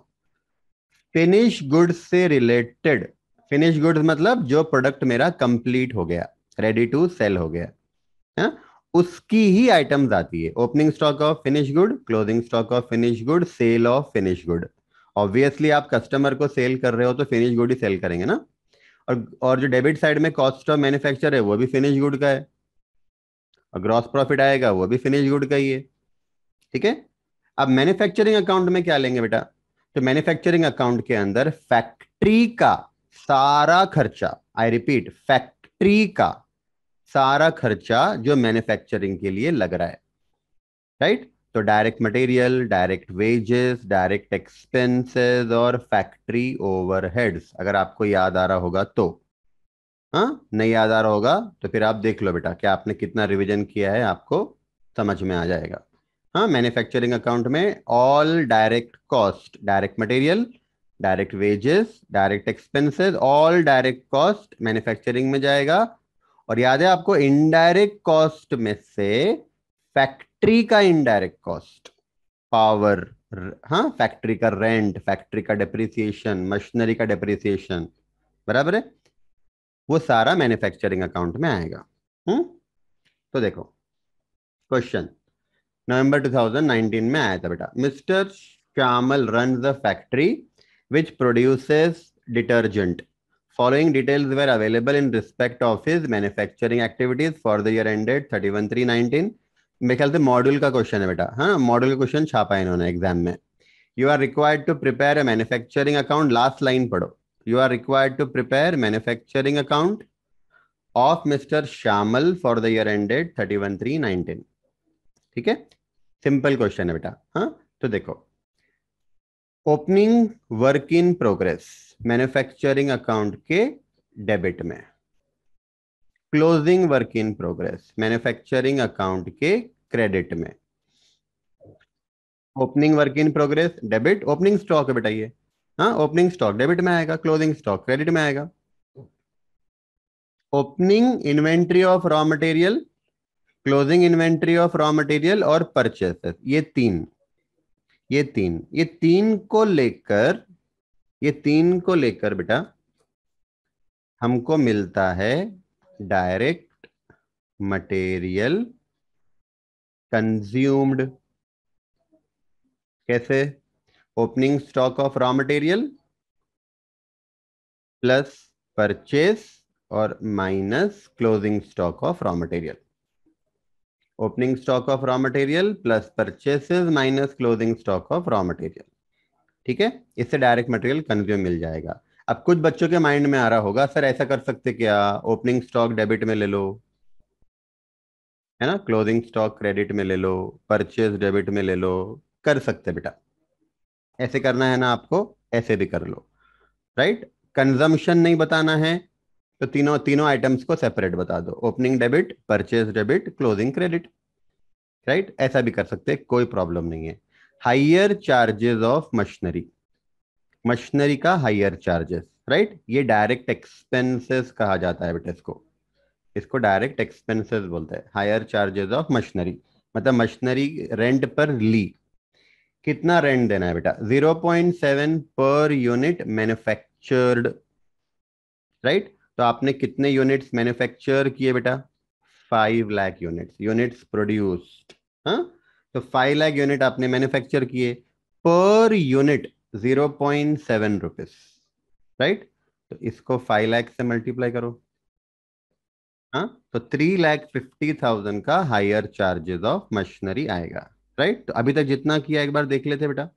Speaker 1: फिनिश गुड्स से रिलेटेड, फिनिश गुड्स मतलब जो प्रोडक्ट मेरा कंप्लीट हो गया, रेडी टू सेल हो गया है, उसकी ही आइटम्स आती है। Opening stock of finish good, closing stock of finish good, sale of finish good. Obviously आप कस्टमर को सेल कर रहे हो तो फिनिश गुड ही सेल करेंगे ना। और जो डेबिट साइड में कॉस्ट ऑफ मैन्युफैक्चर है वो भी फिनिश गुड का है, और ग्रॉस प्रॉफिट आएगा वो भी फिनिश गुड का ही है। ठीक है, अब मैन्युफैक्चरिंग अकाउंट में क्या लेंगे बेटा, तो मैन्युफैक्चरिंग अकाउंट के अंदर फैक्ट्री का सारा खर्चा, आई रिपीट फैक्ट्री का सारा खर्चा जो मैन्युफैक्चरिंग के लिए लग रहा है, राइट। तो direct material, direct wages, direct expenses और फैक्ट्री ओवरहेड्स, अगर आपको याद आ रहा होगा तो। हाँ, नहीं याद आ रहा होगा तो फिर आप देख लो बेटा कि आपने कितना रिवीजन किया है, आपको समझ में आ जाएगा। हाँ, मैन्युफैक्चरिंग अकाउंट में all direct cost, direct material, direct wages, direct expenses, all direct cost manufacturing में जाएगा। और याद है आपको, इनडायरेक्ट कॉस्ट में से फैक्ट्री का इनडायरेक्ट कॉस्ट, पावर, हाँ फैक्ट्री का रेंट, फैक्ट्री का डेप्रिसिएशन, मशीनरी का डेप्रिसिएशन, बराबर है, वो सारा मैन्युफैक्चरिंग अकाउंट में आएगा। हम्म, तो देखो क्वेश्चन नवंबर 2019 में आया था बेटा। Mister Shyamal run the factory which produces detergent, following details were available in respect of his manufacturing activities for the year ended 31/3/19। मेरे ख्याल से मॉड्यूल का क्वेश्चन है बेटा, हाँ मॉड्यूल का क्वेश्चन छापा है इन्होंने एग्जाम में। You are required to prepare a manufacturing account, last line पढ़ो, you are required to prepare manufacturing account of mister Shyamal for the year ended 31/3/19। ठीक है, सिंपल क्वेश्चन है बेटा। हाँ, तो देखो, opening work in progress manufacturing account के debit में, closing work in progress manufacturing account के क्रेडिट में। Opening work in progress debit, opening stock है बेटा ये, हाँ ओपनिंग स्टॉक डेबिट में आएगा, क्लोजिंग स्टॉक क्रेडिट में आएगा। Opening inventory of raw material closing inventory of raw material और परचेसेस, ये तीन को लेकर बेटा हमको मिलता है डायरेक्ट मटेरियल कंज्यूम्ड। कैसे? Opening stock of raw material plus purchase और minus closing stock of raw material. Opening stock of raw material plus purchases minus closing stock of raw material. ठीक है, इससे डायरेक्ट मटेरियल कंज्यूम मिल जाएगा। अब कुछ बच्चों के माइंड में आ रहा होगा, सर ऐसा कर सकते क्या, ओपनिंग स्टॉक डेबिट में ले लो, है ना, क्लोजिंग स्टॉक क्रेडिट में ले लो, परचेज डेबिट में ले लो। कर सकते बेटा, ऐसे करना है ना आपको, ऐसे भी कर लो। राइट, कंजम्पशन नहीं बताना है तो तीनों तीनों आइटम्स को सेपरेट बता दो, opening debit, purchase debit, closing credit. Right, ऐसा भी कर सकते, कोई प्रॉब्लम नहीं है। Higher charges of machinery, machinery का हायर चार्जेस, राइट, ये डायरेक्ट एक्सपेंसेस कहा जाता है बेटा, इसको इसको डायरेक्ट एक्सपेंसेस बोलते हैं। हायर चार्जेस ऑफ मशीनरी मतलब मशीनरी रेंट पर ली। कितना रेंट देना है बेटा? 0.7 पर यूनिट मैन्युफैक्चर्ड। राइट, तो आपने कितने यूनिट्स मैन्युफैक्चर किए बेटा? 5 लाख यूनिट्स, यूनिट्स प्रोड्यूस्ड। हाँ, तो 5 लाख यूनिट आपने मैन्युफैक्चर किए, पर यूनिट 0.7 रुपीज। राइट, तो इसको 5 लाख से मल्टीप्लाई करो। हाँ, तो 3,50,000 का हायर चार्जेस ऑफ मशीनरी आएगा। राइट, तो अभी तक जितना किया एक बार देख लेते बेटा।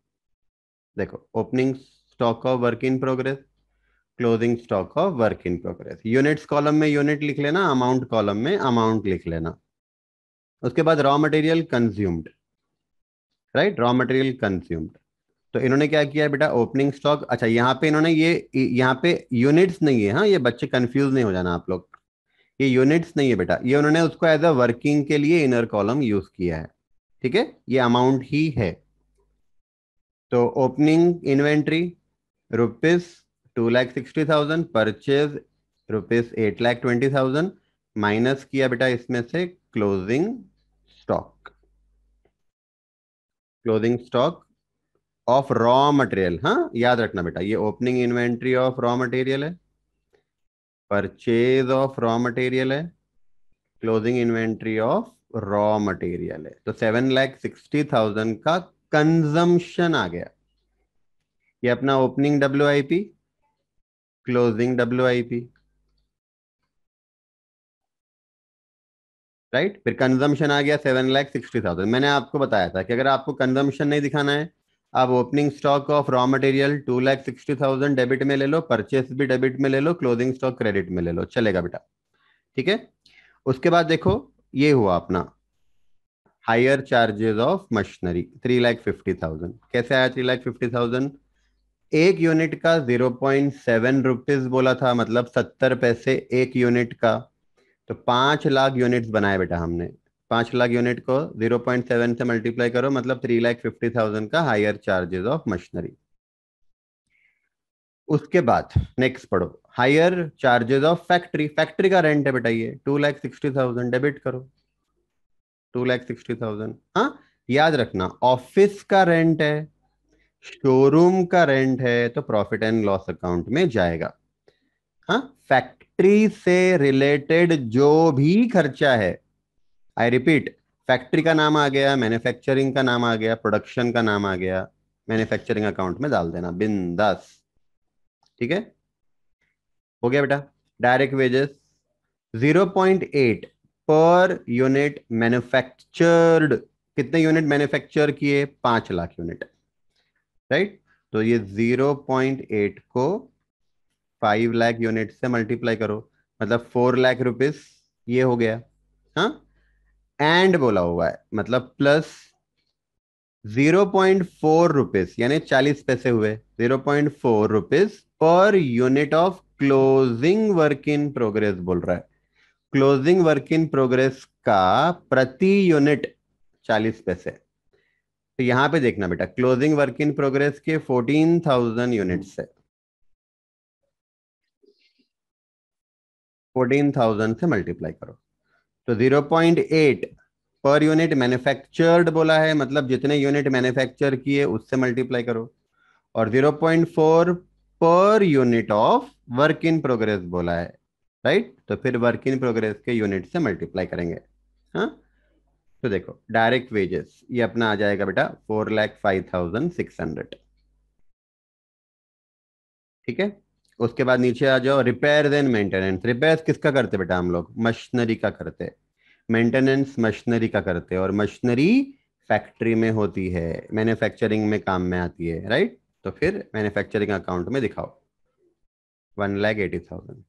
Speaker 1: देखो, opening stock of work in progress, closing stock of work in progress, units column में यूनिट लिख लेना, अमाउंट कॉलम में अमाउंट लिख लेना। उसके बाद raw material consumed. Right, raw material consumed, तो इन्होंने क्या किया है बेटा, ओपनिंग स्टॉक। अच्छा, यहाँ पे इन्होंने यहाँ पे यूनिट्स नहीं है, हाँ, ये बच्चे कंफ्यूज नहीं हो जाना आप लोग, ये यूनिट्स नहीं है बेटा, ये उन्होंने उसको एज अ वर्किंग के लिए इनर कॉलम यूज किया है। ठीक है, ये अमाउंट ही है। तो ओपनिंग इन्वेंट्री ₹2,60,000, परचेज ₹8,20,000, माइनस किया बेटा इसमें से closing stock, closing stock of raw material. हाँ, याद रखना बेटा, ये opening inventory of raw material है, परचेज ऑफ रॉ मटेरियल है, closing inventory of raw material है। तो 7,60,000 का कंजम्पशन आ गया। ये अपना opening WIP, closing WIP। Right, फिर कंजम्पशन आ गया 7,60,000। मैंने आपको बताया था कि अगर आपको कंजम्पशन नहीं दिखाना है, आप opening stock of raw material 2,60,000 debit में ले लो, परचेस भी डेबिट में ले लो, क्लोजिंग स्टॉक क्रेडिट में ले लो, चलेगा बेटा। ठीक है, उसके बाद देखो, ये हुआ अपना हायर चार्जेस ऑफ मशीनरी 3,50,000। कैसे आया 3,50,000? एक यूनिट का 0.7 रुपीज बोला था, मतलब 70 पैसे एक यूनिट का। तो 5 लाख यूनिट्स बनाए बेटा हमने, 5 लाख यूनिट को 0.7 से मल्टीप्लाई करो, मतलब 3,50,000 का हायर चार्जेस ऑफ मशीनरी। उसके बाद नेक्स्ट पढ़ो, higher charges of factory, factory का रेंट है बेटा, ये 2,60,000 डेबिट करो, 2,60,000। हाँ, याद रखना, ऑफिस का रेंट है, शोरूम का रेंट है, तो प्रॉफिट एंड लॉस अकाउंट में जाएगा। हाँ, फैक्ट्री से रिलेटेड जो भी खर्चा है, आई रिपीट, फैक्ट्री का नाम आ गया, मैन्युफैक्चरिंग का नाम आ गया, प्रोडक्शन का नाम आ गया, मैन्युफैक्चरिंग अकाउंट में डाल देना बिंदास। ठीक है, हो गया बेटा। Direct wages 0.8 per unit manufactured, कितने यूनिट मैन्युफैक्चर किए? 5 लाख यूनिट। राइट, तो ये 0.8 को 5 लाख यूनिट से मल्टीप्लाई करो, मतलब 4 लाख रुपीज, ये हो गया। हाँ, एंड बोला हुआ है, मतलब प्लस 0.4 रुपीज, यानी 40 पैसे हुए, 0.4 rupees per unit of closing work in progress बोल रहा है। क्लोजिंग वर्क इन प्रोग्रेस का प्रति यूनिट 40 पैसे। तो यहां पे देखना बेटा, क्लोजिंग वर्क इन प्रोग्रेस के 14,000 यूनिट्स है, 14,000 से मल्टीप्लाई करो, तो 0.8 पर यूनिट मैन्युफैक्चर्ड बोला है, मतलब जितने यूनिट मैन्युफैक्चर किए उससे मल्टीप्लाई करो। और 0.4 per unit of work in progress बोला है, राइट। तो फिर वर्क इन प्रोग्रेस के यूनिट से मल्टीप्लाई करेंगे। हाँ, तो देखो डायरेक्ट वेजेस ये अपना आ जाएगा बेटा 4,05,600। ठीक है। उसके बाद नीचे आ जाओ, रिपेयर देन मेंटेनेंस। रिपेयर किसका करते बेटा हम लोग? मशीनरी का करते। मेंटेनेंस मशीनरी का करते हैं, और मशीनरी फैक्ट्री में होती है, मैन्युफैक्चरिंग में काम में आती है, राइट। तो फिर मैन्युफैक्चरिंग अकाउंट में दिखाओ 1,80,000।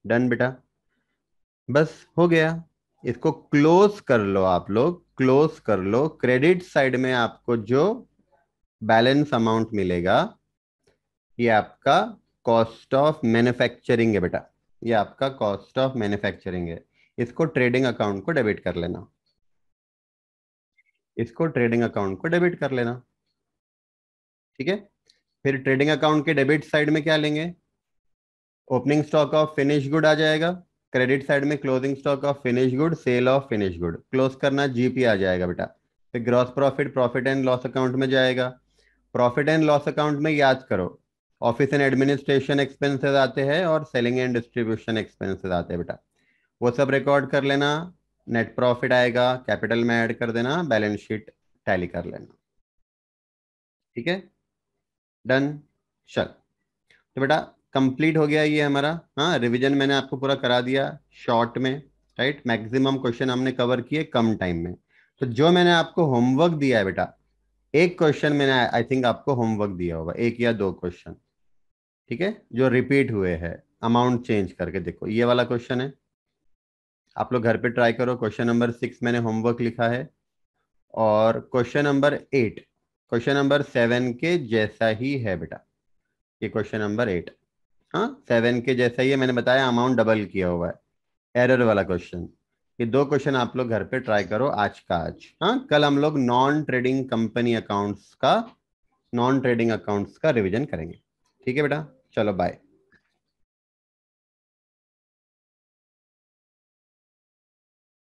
Speaker 1: डन बेटा, बस हो गया। इसको क्लोज कर लो, आप लोग क्लोज कर लो। क्रेडिट साइड में आपको जो बैलेंस अमाउंट मिलेगा ये आपका कॉस्ट ऑफ मैन्युफैक्चरिंग है बेटा। ये आपका कॉस्ट ऑफ मैन्युफैक्चरिंग है। इसको ट्रेडिंग अकाउंट को डेबिट कर लेना। इसको ट्रेडिंग अकाउंट को डेबिट कर लेना। ठीक है। फिर ट्रेडिंग अकाउंट के डेबिट साइड में क्या लेंगे? Opening stock of finish good आ जाएगा। क्रेडिट साइड में closing stock of finish good, sale of finish good. Close करना जीपी आ जाएगा बेटा। फिर gross profit profit and loss account में जाएगा। प्रॉफिट एंड लॉस अकाउंट में याद करो, ऑफिस एंड एडमिनिस्ट्रेशन एक्सपेंसेस आते हैं और सेलिंग एंड डिस्ट्रीब्यूशन एक्सपेंसेस आते हैं बेटा। वो सब रिकॉर्ड कर लेना। नेट प्रॉफिट आएगा, कैपिटल में ऐड कर देना, बैलेंस शीट टैली कर लेना। ठीक है, डन। चल, तो बेटा कंप्लीट हो गया ये हमारा। हाँ, रिवीजन मैंने आपको पूरा करा दिया शॉर्ट में, राइट। मैक्सिमम क्वेश्चन हमने कवर किए कम टाइम में। तो जो मैंने आपको होमवर्क दिया है बेटा, एक क्वेश्चन मैंने आई थिंक आपको होमवर्क दिया होगा, एक या दो क्वेश्चन, ठीक है, जो रिपीट हुए हैं अमाउंट चेंज करके। देखो ये वाला क्वेश्चन है, आप लोग घर पे ट्राई करो। क्वेश्चन नंबर 6 मैंने होमवर्क लिखा है। और क्वेश्चन नंबर 8 क्वेश्चन नंबर 7 के जैसा ही है बेटा। ये क्वेश्चन नंबर 8, हाँ 7 के जैसा ही है। मैंने बताया अमाउंट डबल किया हुआ है, एरर वाला क्वेश्चन। ये दो क्वेश्चन आप लोग घर पे ट्राई करो आज का आज। हाँ, कल हम लोग नॉन ट्रेडिंग अकाउंट्स का रिवीजन करेंगे। ठीक है बेटा, चलो बाय।